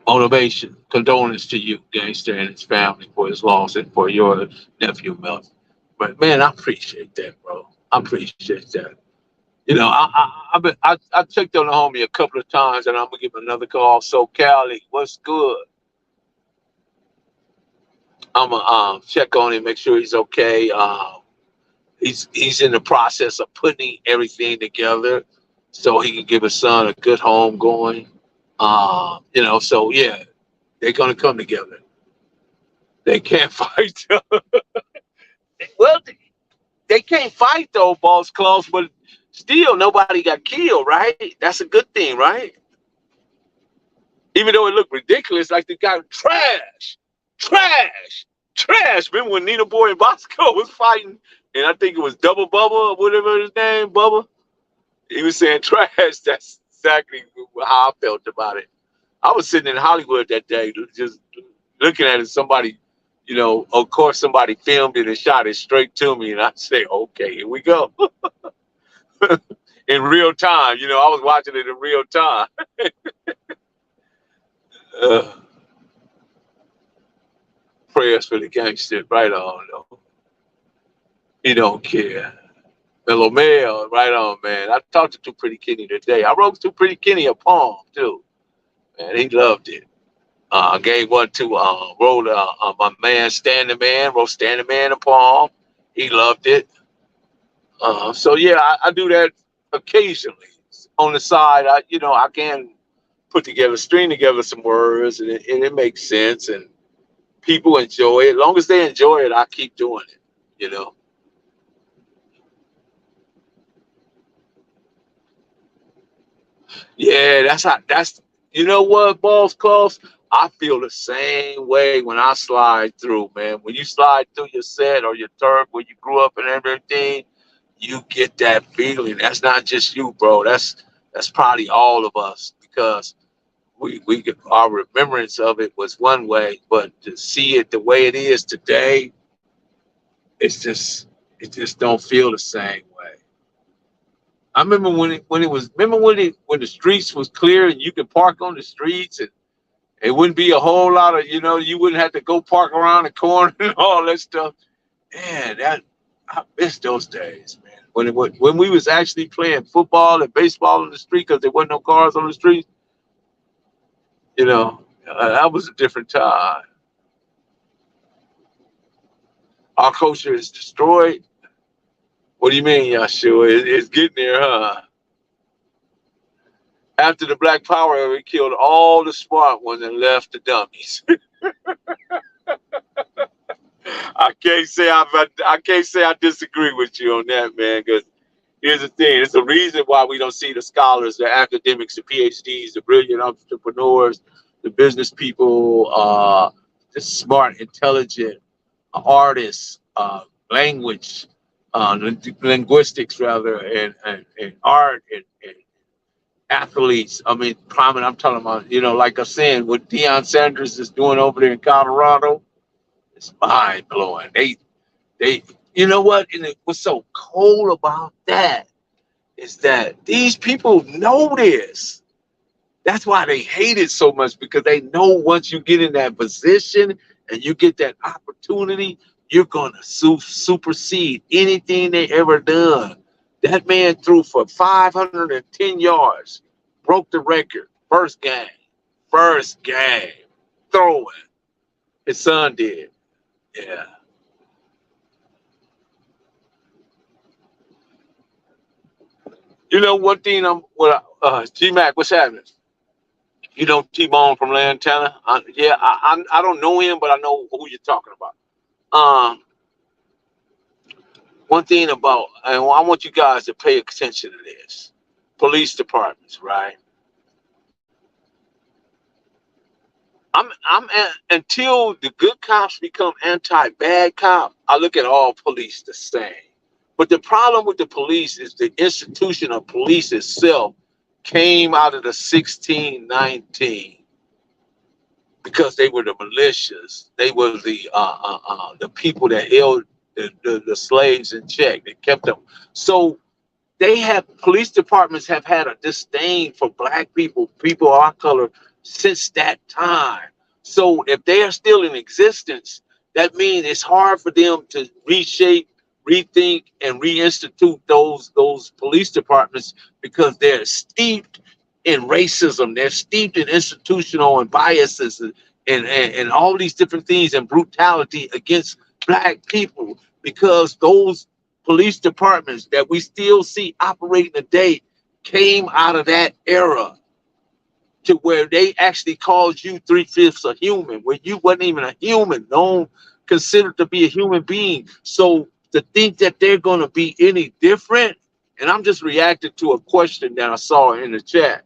Motivation, condolence to you, Gangster, and his family for his loss and for your nephew, Melvin. But man, I appreciate that, bro. I appreciate that. You know, I checked on the homie a couple of times, and I'm gonna give him another call. So, Cali, what's good? I'm gonna check on him, make sure he's okay. He's in the process of putting everything together so he can give his son a good home going. You know, so yeah, they're gonna come together. They can't fight. Well, they can't fight though, Boss Claus, but still nobody got killed, right? That's a good thing, right? Even though it looked ridiculous, like they got trash. Remember when Nina Boy and Bosco was fighting, and I think it was Double Bubba or whatever his name, Bubba? He was saying trash. That's exactly how I felt about it. I was sitting in Hollywood that day just looking at it. Somebody, you know, of course somebody filmed it and shot it straight to me, and I say, okay, here we go. In real time, you know, I was watching it in real time. Prayers for the gangster, right on, though. He don't care. Mellow Male, right on, man. I talked to Pretty Kenny today. I wrote to Pretty Kenny a poem, too. Man, he loved it. I gave one to wrote my man Standing Man, wrote Standing Man a poem. He loved it. So yeah, I do that occasionally on the side. I can put together, string together some words, and it makes sense, and people enjoy it. As long as they enjoy it, I keep doing it. You know. Yeah, that's how. That's you know what, boss calls. I feel the same way when I slide through, man. When you slide through your set or your turf where you grew up and everything, you get that feeling. That's not just you, bro. That's probably all of us because our remembrance of it was one way, but to see it the way it is today, it just don't feel the same way. I remember when it was remember when the streets was clear and you could park on the streets and it wouldn't be a whole lot of you wouldn't have to go park around the corner and all that stuff. Man, that I miss those days, man. When we was actually playing football and baseball on the street because there wasn't no cars on the street, that was a different time. Our culture is destroyed. What do you mean, Yahshua? It's getting there, huh? After the Black Power, we killed all the smart ones and left the dummies. I can't say I disagree with you on that, man. Because here's the thing: it's the reason why we don't see the scholars, the academics, the PhDs, the brilliant entrepreneurs, the business people, the smart, intelligent artists, language, linguistics rather, and art and athletes. I mean, prominent. I'm talking about, like I said, what Deion Sanders is doing over there in Colorado, it's mind blowing. They, you know what? And what's so cool about that is that these people know this. That's why they hate it so much because they know once you get in that position and you get that opportunity, you're gonna supersede anything they ever done. That man threw for 510 yards, broke the record, first game, throwing. His son did. Yeah. One thing G Mac, what's happening? T-Bone from Lantana. Yeah, I don't know him, but I know who you're talking about. Um, One thing about, and I want you guys to pay attention to this: police departments, right? Until the good cops become anti-bad cop, I look at all police the same. But the problem with the police is the institution of police itself came out of the 1619 because they were the militias. They were the people that held the slaves in check. They kept them. So police departments have had a disdain for black people of our color since that time. So if they are still in existence, that means it's hard for them to reshape, rethink, and reinstitute those police departments because they're steeped in racism. They're steeped in institutional and biases and all these different things and brutality against black people because those police departments that we still see operating today came out of that era to where they actually called you 3/5 a human, where you wasn't even a human, no considered to be a human being. So to think that they're going to be any different, and I'm just reacting to a question that I saw in the chat.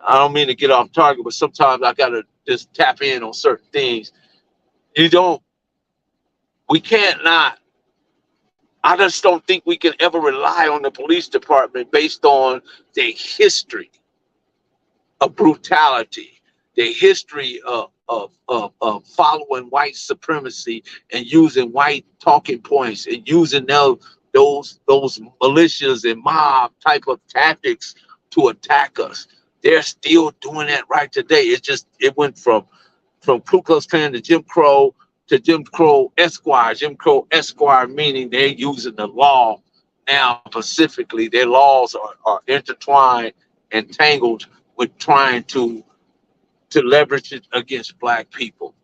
I don't mean to get off target, but sometimes I got to just tap in on certain things. We can't not. I just don't think we can ever rely on the police department based on their history of brutality, their history of following white supremacy and using white talking points and using those militias and mob type of tactics to attack us. They're still doing that right today. It went from Ku Klux Klan to Jim Crow Esquire. Jim Crow Esquire meaning they're using the law now specifically. Their laws are intertwined and tangled with trying to to leverage it against black people.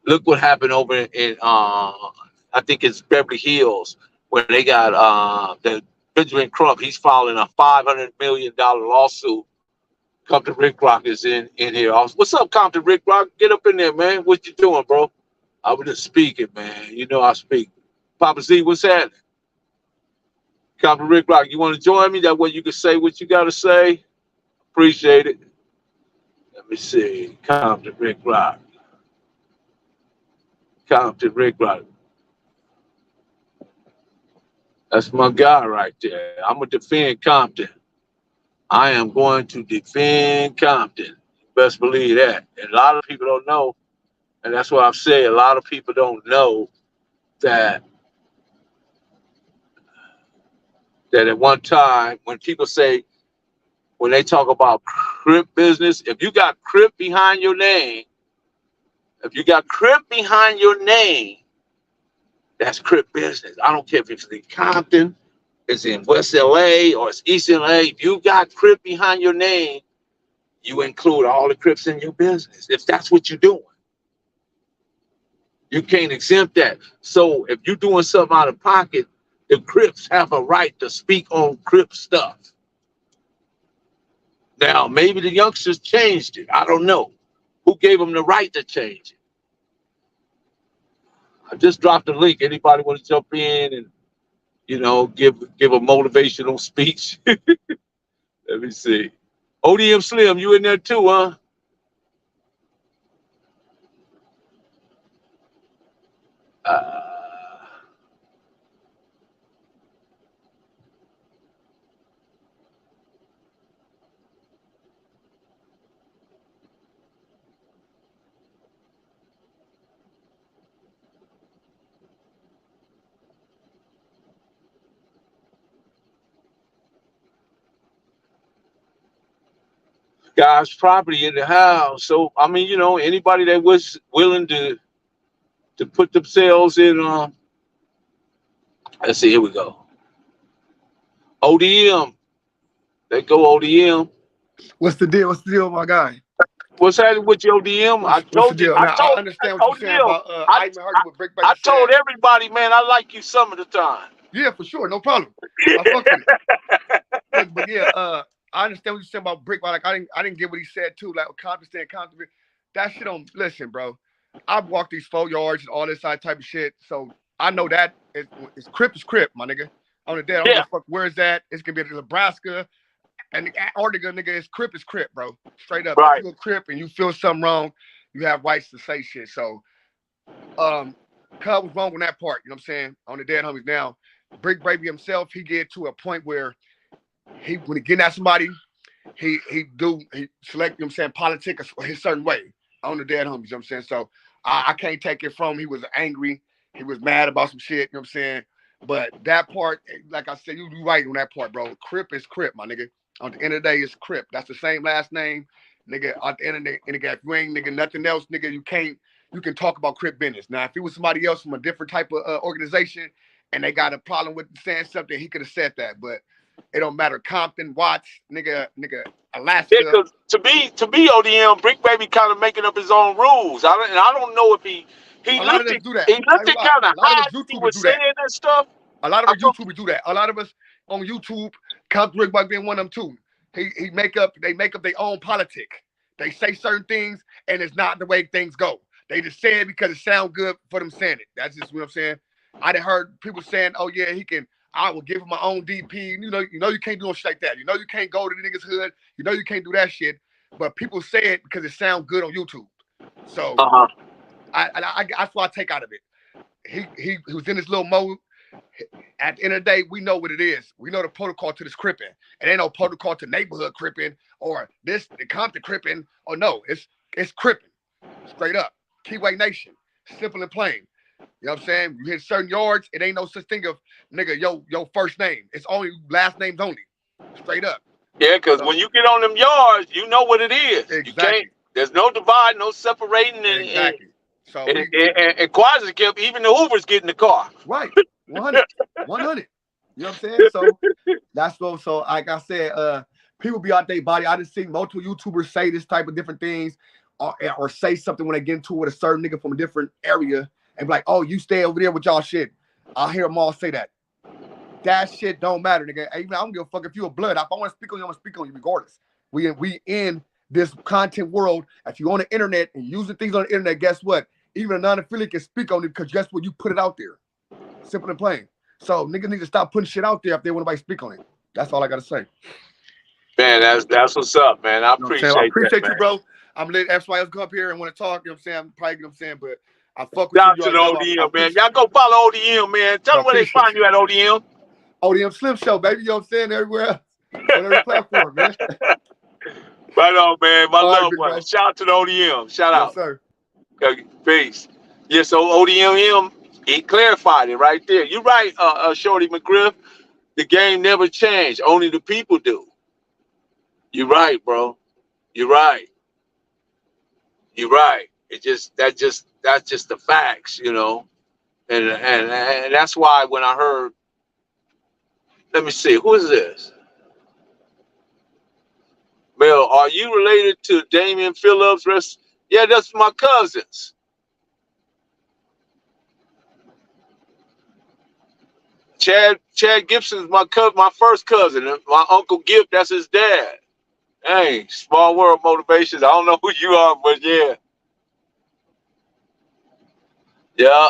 Look what happened over in I think it's Beverly Hills, where they got the Benjamin Crump. He's filing a $500 million lawsuit. Compton Rick Rock is in here. What's up, Compton Rick Rock? Get up in there, man. What you doing, bro? I was just speaking, man. You know I speak. Papa Z, what's happening? Compton Rick Rock, you want to join me? That way you can say what you got to say. Appreciate it. Let me see. Compton Rick Rock. Compton Rick Rock. That's my guy right there. I'm going to defend Compton. I am going to defend Compton. Best believe that. And a lot of people don't know, and that's what I've said. A lot of people don't know that at one time, when people say, when they talk about Crip business, if you got Crip behind your name, that's Crip business. I don't care if it's in Compton, it's in West LA, or it's East LA. If you got Crip behind your name, you include all the Crips in your business. If that's what you're doing, you can't exempt that. So if you're doing something out of pocket, the Crips have a right to speak on Crip stuff. Now, maybe the youngsters changed it. I don't know. Who gave them the right to change it? I just dropped a link. Anybody want to jump in and, give a motivational speech? Let me see. ODM Slim, you in there too, huh? God's property in the house. So I mean, anybody that was willing to put themselves in. Let's see. Here we go. ODM. They go ODM. What's the deal? What's the deal, my guy? What's happening with your ODM? What's the deal? Now, I understand what you're saying about I told everybody, man, I like you some of the time. Yeah, for sure, no problem. I fuck with it. Look, but yeah, I understand what you're saying about Brick. Like I didn't get what he said too. Like Compton. That shit don't listen, bro. I've walked these 4 yards and all this type of shit, so I know that it's Crip is Crip, my nigga. On the dead, I don't give a fuck where is that. It's gonna be in Nebraska. And the Antarctica, nigga, is Crip, bro. Straight up. Right. If you're a Crip and you feel something wrong, you have rights to say shit. So, Cub was wrong on that part. You know what I'm saying? On the dead homies now. Brick Baby himself, he get to a point where when he getting at somebody, he select, you know what I'm saying, politics a certain way on the dead homies. You know what I'm saying? So I can't take it from him. He was angry. He was mad about some shit. You know what I'm saying? But that part, like I said, you right on that part, bro. Crip is Crip, my nigga. On the end of the day, it's Crip. That's the same last name, nigga. At the end of the day, nigga, if you ain't nigga nothing else, nigga, you can talk about Crip business. Now, if it was somebody else from a different type of organization and they got a problem with saying something, he could have said that. But it don't matter. Compton, Watts, nigga, Alaska. Yeah, cause to be ODM, Brick Baby kind of making up his own rules. I don't know if he looked at kind of high. He was saying that stuff. A lot of us YouTubers do that. A lot of us on YouTube, Compton Rick Rock being one of them too. They make up their own politic. They say certain things and it's not the way things go. They just say it because it sounds good for them saying it. That's just what I'm saying. I done heard people saying, "Oh yeah, I will give him my own DP." You know you can't do no shit like that. You know you can't go to the niggas hood. You know you can't do that shit. But people say it because it sounds good on YouTube. So that's what I take out of it. He was in this little mode. At the end of the day, we know what it is. We know the protocol to this cripping. It ain't no protocol to neighborhood cripping or the Compton cripping. Or no, it's cripping. Straight up. Keyway Nation. Simple and plain. You know what I'm saying? You hit certain yards, it ain't no such thing of nigga, your first name. It's only last names only. Straight up. Yeah, because when you get on them yards, you know what it is. Exactly. There's no divide, no separating. Exactly. So and Quasi kept even the Hoovers get in the car. Right. 100. 100. You know what I'm saying? So that's what. So like I said, People be out their body. I just seen multiple YouTubers say this type of different things, or say something when they get into it with a certain nigga from a different area and be like, oh, you stay over there with y'all shit. I hear them all say that. That shit don't matter, nigga. Hey, I don't give a fuck if you a blood. If I want to speak on you, I'm gonna speak on you regardless. We in this content world. If you on the internet and using things on the internet, guess what? Even a non-affiliate can speak on it because guess what? You put it out there. Simple and plain. So niggas need to stop putting shit out there if they want nobody to speak on it. That's all I gotta say. Man, that's what's up, man. I appreciate I appreciate that, you, bro. I'm letting everybody else come up here and want to talk. You know what I'm saying? I'm probably, you know what I'm saying, but I fuck with shout you. out to the ODM, man. Y'all go follow ODM, man. Tell them where they find you at ODM. ODM Slim Show, baby. You know what I'm saying? Everywhere else. On every platform, man. Right on, man. My all loved right, one. Shout out to the ODM. Shout out. Yes, sir. Okay, peace. Yeah, so ODM, he clarified it right there. You're right, Shorty McGriff. The game never changed. Only the people do. You're right, bro. You're right. You're right. That's just the facts, you know. And that's why when I heard, let me see, who is this? Mel, are you related to Damian Phillips? Yeah, that's my cousins. Chad Gibson's my first cousin. My Uncle Gift, that's his dad. Hey, small world motivations. I don't know who you are, but yeah. Yeah.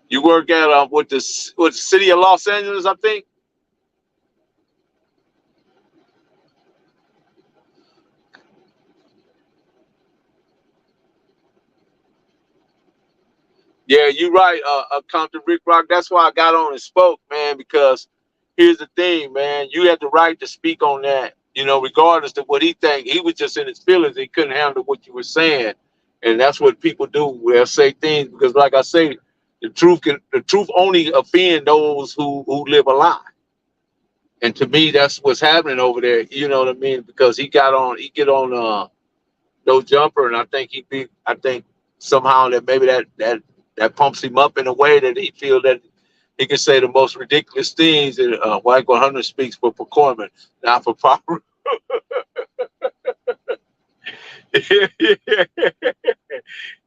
You work at with the city of Los Angeles, I think. Yeah, you're right, Compton Rick Rock. That's why I got on and spoke, man, because here's the thing, man. You had the right to speak on that, you know, regardless of what he think. He was just in his feelings. He couldn't handle what you were saying. And that's what people do. They'll say things because, like I say, the truth only offend those who live a lie. And to me, that's what's happening over there. You know what I mean? Because he get on No Jumper, and I think somehow that maybe that pumps him up in a way that he feel that he can say the most ridiculous things. And White 100 speaks for procurement, not for proper.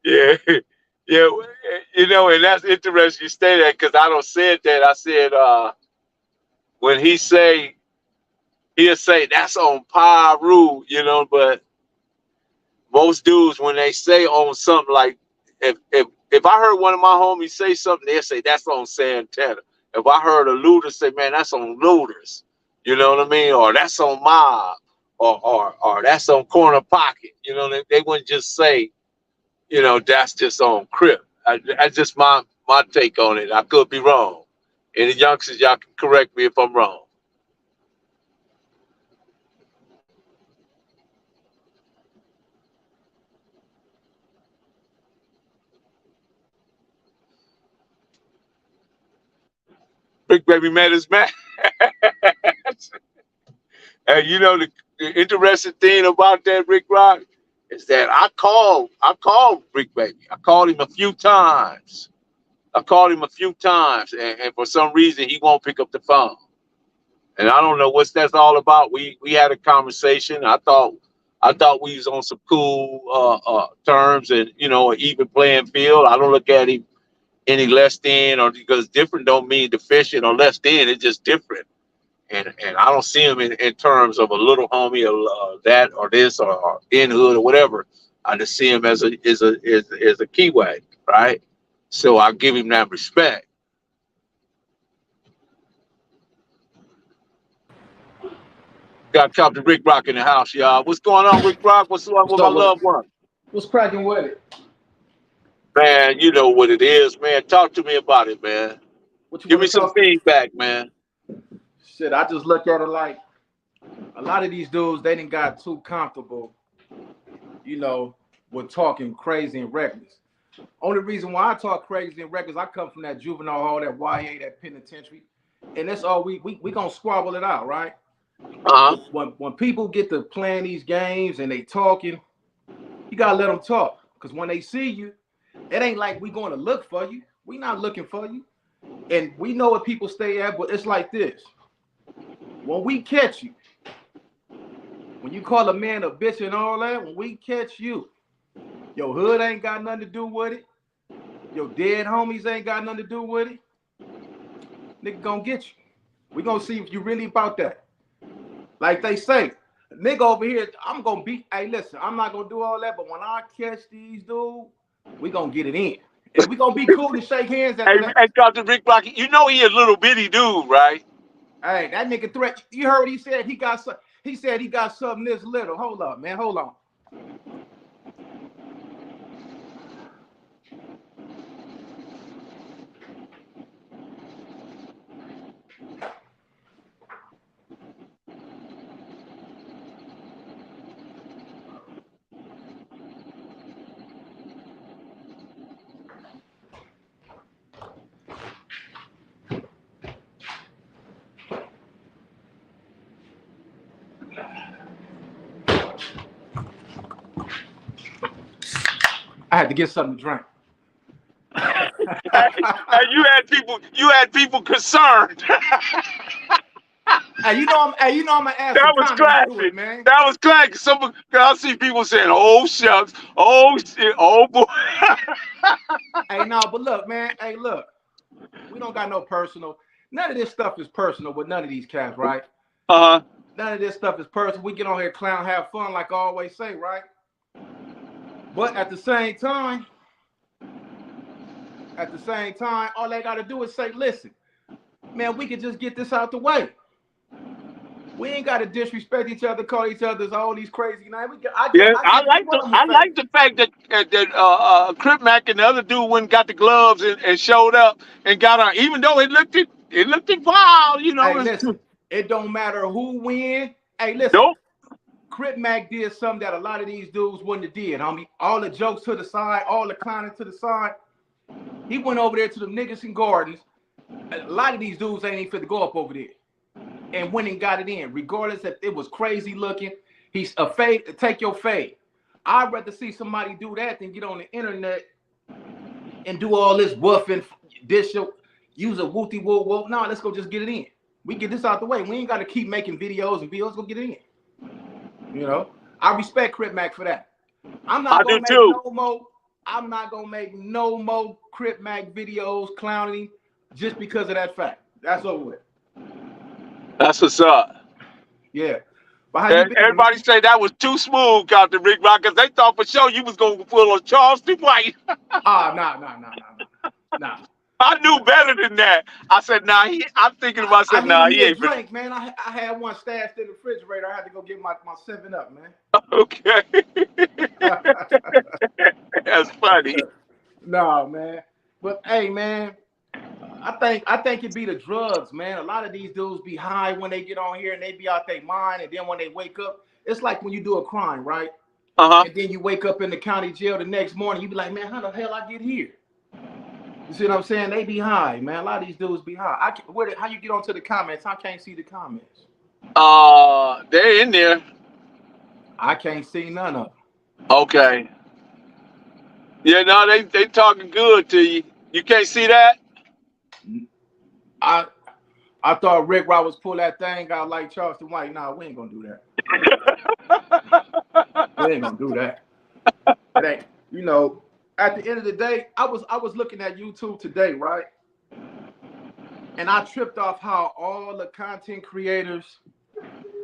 yeah. You know, and that's interesting you say that because I don't say that. I said when he'll say that's on Pyru, you know, but most dudes when they say on something like if I heard one of my homies say something, they'll say that's on Santana. If I heard a looter say, man, that's on looters, you know what I mean? Or that's on Mob, or that's on Corner Pocket. You know, they wouldn't just say, you know, that's just on Crip. That's just my take on it. I could be wrong. Any youngsters, y'all can correct me if I'm wrong. Big Baby man is mad. And you know the interesting thing about that Rick Rock is that I called Rick Baby. I called him a few times. And for some reason he won't pick up the phone. And I don't know what that's all about. We had a conversation. I thought we was on some cool terms and, you know, an even playing field. I don't look at him any less than, or because different don't mean deficient or less than. It's just different. And I don't see him in terms of a little homie or that or this or in hood or whatever. I just see him as a keyway, right? So I give him that respect. Got Captain Rick Rock in the house, y'all. What's going on, Rick Rock? What's going on with my loved one? What's cracking with it? Man, you know what it is, man. Talk to me about it, man. Give me some feedback, man. Shit, I just look at it like a lot of these dudes, they done got too comfortable, you know, with talking crazy and reckless. Only reason why I talk crazy and reckless, I come from that juvenile hall, that YA, that penitentiary, and that's all we gonna squabble it out, right? When people get to playing these games and they talking, you gotta let them talk, because when they see you, it ain't like we going to look for you. We not looking for you, and we know what people stay at. But it's like this: when we catch you, when you call a man a bitch and all that, when we catch you, your hood ain't got nothing to do with it. Your dead homies ain't got nothing to do with it. Nigga gonna get you. We gonna see if you really about that. Like they say, nigga over here, I'm gonna beat. Hey, listen, I'm not gonna do all that, but when I catch these dudes, we gonna get it in. And we gonna be cool and shake hands after that. Hey, Dr. Rick Blocky, you know he a little bitty dude, right? Hey, that nigga threat. You heard what he said? He said he got something this little. Hold up, man. Hold on. I had to get something to drink. You had people concerned. Hey, you know I'm gonna ask That was classic, to it, man. That was classic. I see people saying, "Oh shucks, oh shit, oh boy." Hey, no, but look, man. Hey, look, we don't got no personal. None of this stuff is personal with none of these cats, right? Uh-huh. None of this stuff is personal. We get on here, clown, have fun, like I always say, right? But at the same time, all they got to do is say, listen, man, we can just get this out the way. We ain't got to disrespect each other, call each other all these crazy names. I like the fact that Crip Mac and the other dude went and got the gloves and showed up and got on, even though it looked wild, you know. Hey, listen, it don't matter who win. Hey, listen. Nope. Crip Mac did something that a lot of these dudes wouldn't have did. I mean, all the jokes to the side, all the clowning to the side. He went over there to the niggas and gardens. A lot of these dudes ain't even fit to go up over there. And went and got it in, regardless if it was crazy looking. He's a fade, take your fade. I'd rather see somebody do that than get on the internet and do all this woofing, use a wooty woo woo. No, let's go just get it in. We get this out the way. We ain't got to keep making videos and videos. Go get it in. You know, I respect Crip Mac for that. I'm not gonna make no more Crip Mac videos clowning just because of that fact. That's over with. That's what's up. Yeah. But how you been, everybody man? say that was too smooth, Captain Rick Rock, because they thought for sure you was gonna pull on Charleston White. Nah. I knew better than that. I said, nah, I'm thinking about saying, nah, he ain't. Drink, man. I had one stashed in the refrigerator. I had to go get my 7-Up, man. Okay. That's funny. No, man. But hey, man, I think it be the drugs, man. A lot of these dudes be high when they get on here and they be out their mind, and then when they wake up, it's like when you do a crime, right? Uh-huh. And then you wake up in the county jail the next morning, you be like, man, how the hell I get here? You see what I'm saying? They be high, man. A lot of these dudes be high. How you get onto the comments? I can't see the comments. They're in there. I can't see none of them. Okay. Yeah, no, they talking good to you. You can't see that? I thought Rick Ross was pull that thing out like Charleston White. Nah, we ain't gonna do that. We ain't gonna do that. It ain't, you know. At the end of the day, I was looking at YouTube today, right? And I tripped off how all the content creators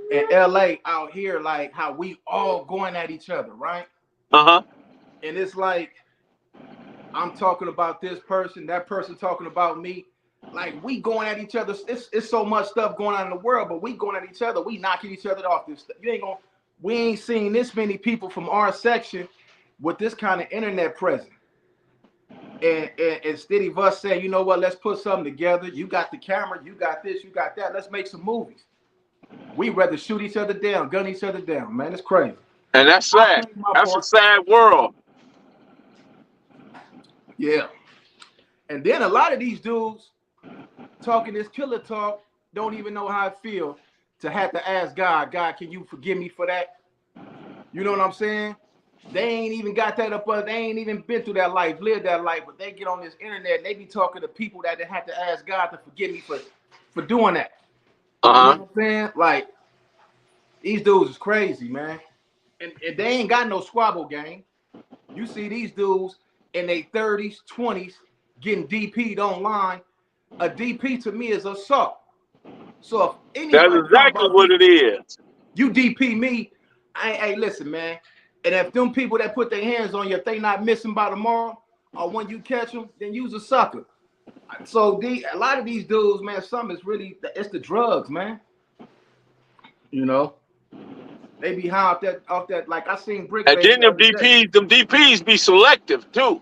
in LA out here, like how we all going at each other, right? Uh-huh. And it's like I'm talking about this person, that person talking about me. Like we going at each other. It's so much stuff going on in the world, but we going at each other. We knocking each other off. We ain't seen this many people from our section with this kind of internet presence. And instead of us saying, you know what, let's put something together. You got the camera, you got this, you got that. Let's make some movies. We rather shoot each other down, gun each other down, man. It's crazy. And that's sad. That's a sad world. Yeah. And then a lot of these dudes talking this killer talk don't even know how it feels to have to ask God, can you forgive me for that? You know what I'm saying? They ain't even got that up, they ain't even been through that life, lived that life, but they get on this internet and they be talking to people that they have to ask God to forgive me for doing that. You Uh-huh. know what I'm saying? Like, these dudes is crazy, man. And they ain't got no squabble game. You see these dudes in their 30s, 20s getting DP'd online. A DP to me is assault. So if That's anybody talking exactly about what it is. you DP me, hey, listen, man. And if them people that put their hands on you, if they not missing by tomorrow, or when you catch them, then you's a sucker. So a lot of these dudes, man, some is really, it's the drugs, man. You know, they be high off that. Like I seen Brick And Baby then the other day. them DPs be selective too.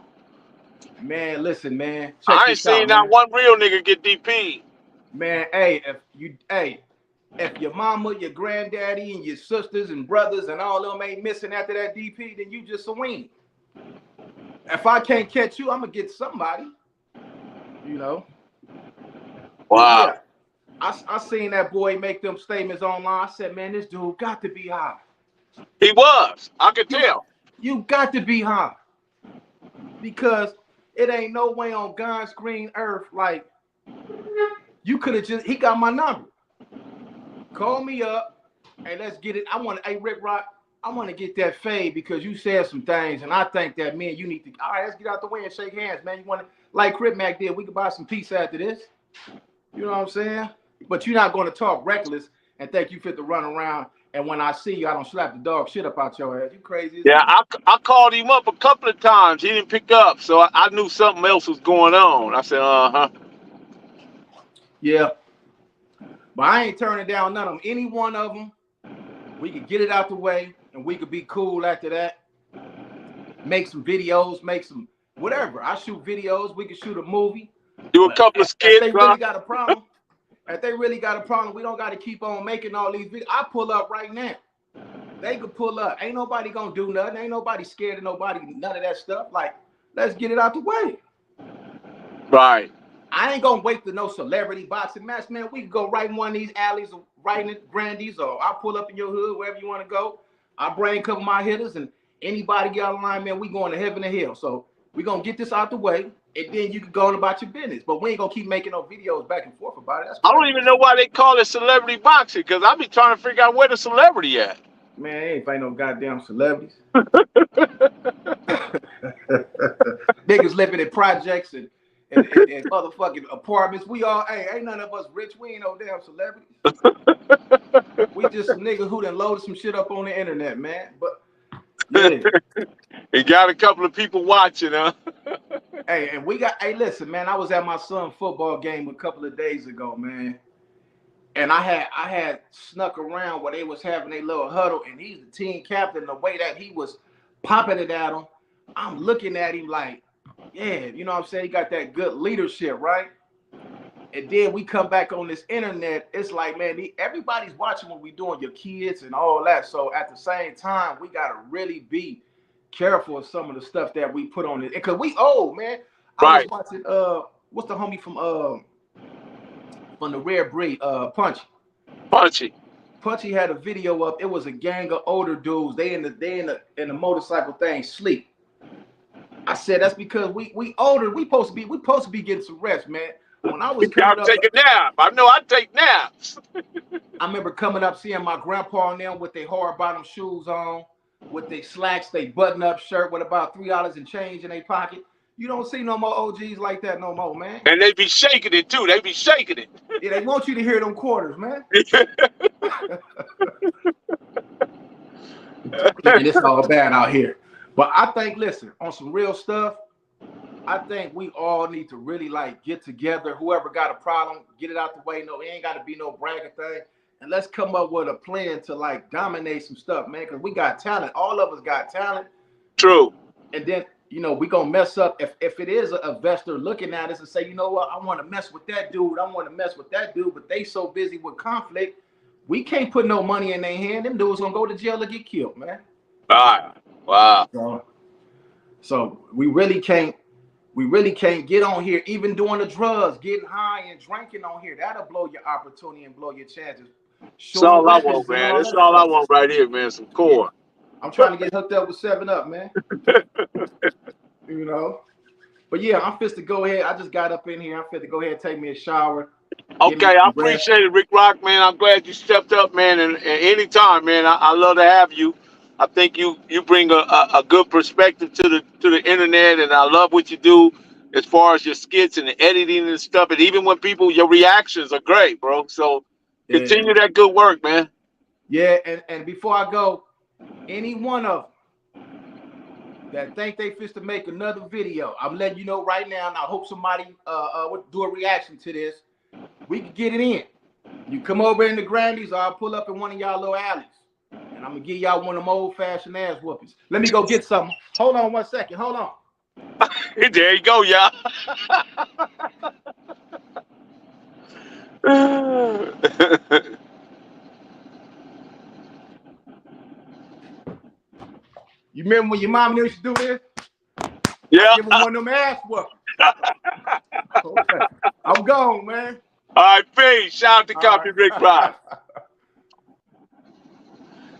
Man, listen, man. Check I ain't this out, seen not man. one real nigga get DP'd. Man, if your mama, your granddaddy, and your sisters and brothers and all of them ain't missing after that DP, then you just a weenie. If I can't catch you, I'm gonna get somebody. You know. But Wow. yeah, I seen that boy make them statements online. I said, man, this dude got to be high. He was. I could tell. You got to be high. Because it ain't no way on God's green earth, like, you could have he got my number. Call me up and let's get it. Hey, Rick Rock, I want to get that fade because you said some things and I think that, man, you need to, all right, let's get out the way and shake hands, man. You want to, like Crip Mac did, we could buy some pizza after this. You know what I'm saying? But you're not going to talk reckless and think you fit to run around. And when I see you, I don't slap the dog shit up out your ass. You crazy? Yeah, I called him up a couple of times. He didn't pick up, so I knew something else was going on. I said, uh-huh. Yeah. But I ain't turning down none of them. Any one of them, we could get it out the way and we could be cool after that. Make some videos, make some whatever. I shoot videos. We could shoot a movie. Do a couple of skits. If they really got a problem, we don't got to keep on making all these videos. I pull up right now. They could pull up. Ain't nobody gonna do nothing. Ain't nobody scared of nobody, none of that stuff. Like, let's get it out the way. Right. I ain't gonna wait to no celebrity boxing match, man. We can go right in one of these alleys, right in Grandy's, or I'll pull up in your hood, wherever you want to go. I'll bring a couple of my hitters, and anybody get out of line, man, we going to heaven and hell. So we gonna get this out the way, and then you can go on about your business. But we ain't gonna keep making no videos back and forth about it. I don't even know why they call it celebrity boxing, because I be trying to figure out where the celebrity at. Man, ain't no goddamn celebrities. Niggas living in projects and motherfucking apartments. We all, ain't none of us rich. We ain't no damn celebrities. We just some niggas who done loaded some shit up on the internet, man. But yeah. He got a couple of people watching, huh? And we got, listen, man, I was at my son's football game a couple of days ago, man. And I had snuck around where they was having a little huddle, and he's the team captain. The way that he was popping it at him, I'm looking at him like, yeah, you know what I'm saying? He got that good leadership, right? And then we come back on this internet. It's like, man, everybody's watching what we doing, your kids and all that. So at the same time, we got to really be careful of some of the stuff that we put on it. Because we old, man. I was watching, what's the homie from the Rare Breed, Punchy had a video up. It was a gang of older dudes. They in the motorcycle thing sleep. I said that's because we older. We supposed to be getting some rest, man. When I was coming up, take a nap. I know I take naps. I remember coming up seeing my grandpa and them with their hard bottom shoes on, with their slacks, they button up shirt with about $3 and change in their pocket. You don't see no more OGs like that no more, man. And they be shaking it too. They be shaking it. Yeah, they want you to hear them quarters, man. And it's all bad out here. But I think, listen, on some real stuff, I think we all need to really like get together. Whoever got a problem, get it out the way. No, it ain't got to be no bragging thing. And let's come up with a plan to like dominate some stuff, man, because we got talent. All of us got talent. True. And then, you know, we going to mess up. If it is an investor looking at us and say, you know what, I want to mess with that dude. I want to mess with that dude. But they so busy with conflict, we can't put no money in their hand. Them dudes going to go to jail or get killed, man. All right. Wow. So we really can't get on here, even doing the drugs, getting high and drinking on here. That'll blow your opportunity and blow your chances. That's all I want, man. That's all I want right here, man. Some core. I'm trying to get hooked up with 7-Up, man. You know? But yeah, I'm fit to go ahead. I just got up in here. I'm fit to go ahead and take me a shower. Give me Okay, I some rest. appreciate it, Rick Rock, man. I'm glad you stepped up, man. And anytime, man, I love to have you. I think you bring a good perspective to the internet, and I love what you do as far as your skits and the editing and stuff. And even when people, your reactions are great, bro. So Yeah. continue that good work, man. Yeah, and before I go, any one of them that think they fit to make another video, I'm letting you know right now, and I hope somebody would do a reaction to this. We can get it in. You come over in the Grandies, or I'll pull up in one of y'all little alleys. And I'm gonna give y'all one of them old-fashioned ass whoopings. Let me go get something. Hold on 1 second. Hold on. There you go, y'all. You remember when your mom used to do this? Yeah. I give them one of them ass whoopings. Okay. I'm gone, man. All right, peace. Shout out to Captain Rick Rock.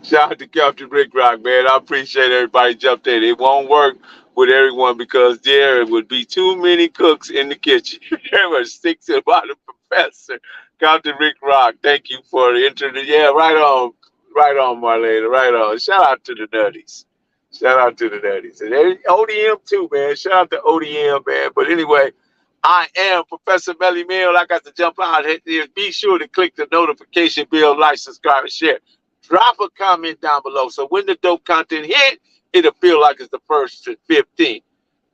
Shout out to Captain Rick Rock, man. I appreciate everybody jumped in. It won't work with everyone because there would be too many cooks in the kitchen. There were 6 about the professor. Captain Rick Rock, thank you for the interview. Yeah, right on, Marlena, right on. Shout out to the Nutties. Shout out to the Nutties. And ODM too, man. Shout out to ODM, man. But anyway, I am Professor Melly Mill. I got to jump out here. Be sure to click the notification bell, like, subscribe, and share. Drop a comment down below. So when the dope content hit, it'll feel like it's the first to 15.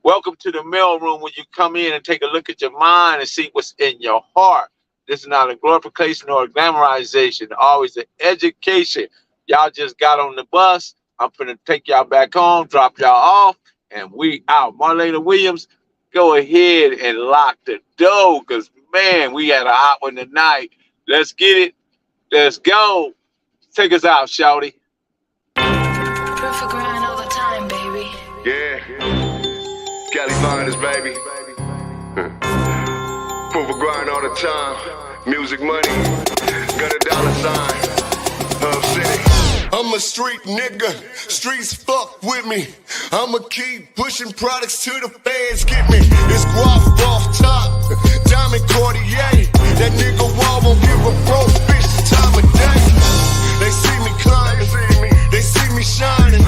Welcome to the mail room where you come in and take a look at your mind and see what's in your heart. This is not a glorification or a glamorization. Always an education. Y'all just got on the bus. I'm finna take y'all back home, drop y'all off, and we out. Marlena Williams, go ahead and lock the door, because, man, we had a hot one tonight. Let's get it. Let's go. Take us out, shouty. Perfect grind all the time, baby. Yeah. Cali Finest, baby. Proof of grind all the time. Music money. Got a dollar sign. Hub City. I'm a street nigga, streets fuck with me. I'ma keep pushing products till the fans get me. It's guap off top, diamond Cartier. That nigga wall won't give a broke bitch the time of day. They see me climbing, they see me shining.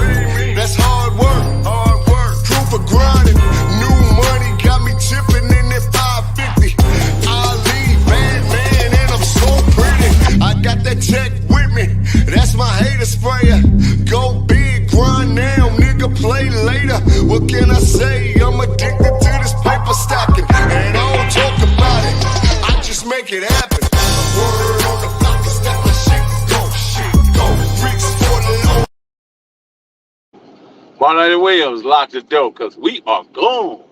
That's hard work, proof of grinding. New money got me tipping in that 550. Ali, bad man, and I'm so pretty. I got that tech with me, that's my hater sprayer. Go big, grind now, nigga, play later. What can I say? I'm addicted to this paper stacking, and I don't talk about it, I just make it happen. Word on the block is that my shit go. Bricks for the low. Marlena Williams, lock the door, because we are gone.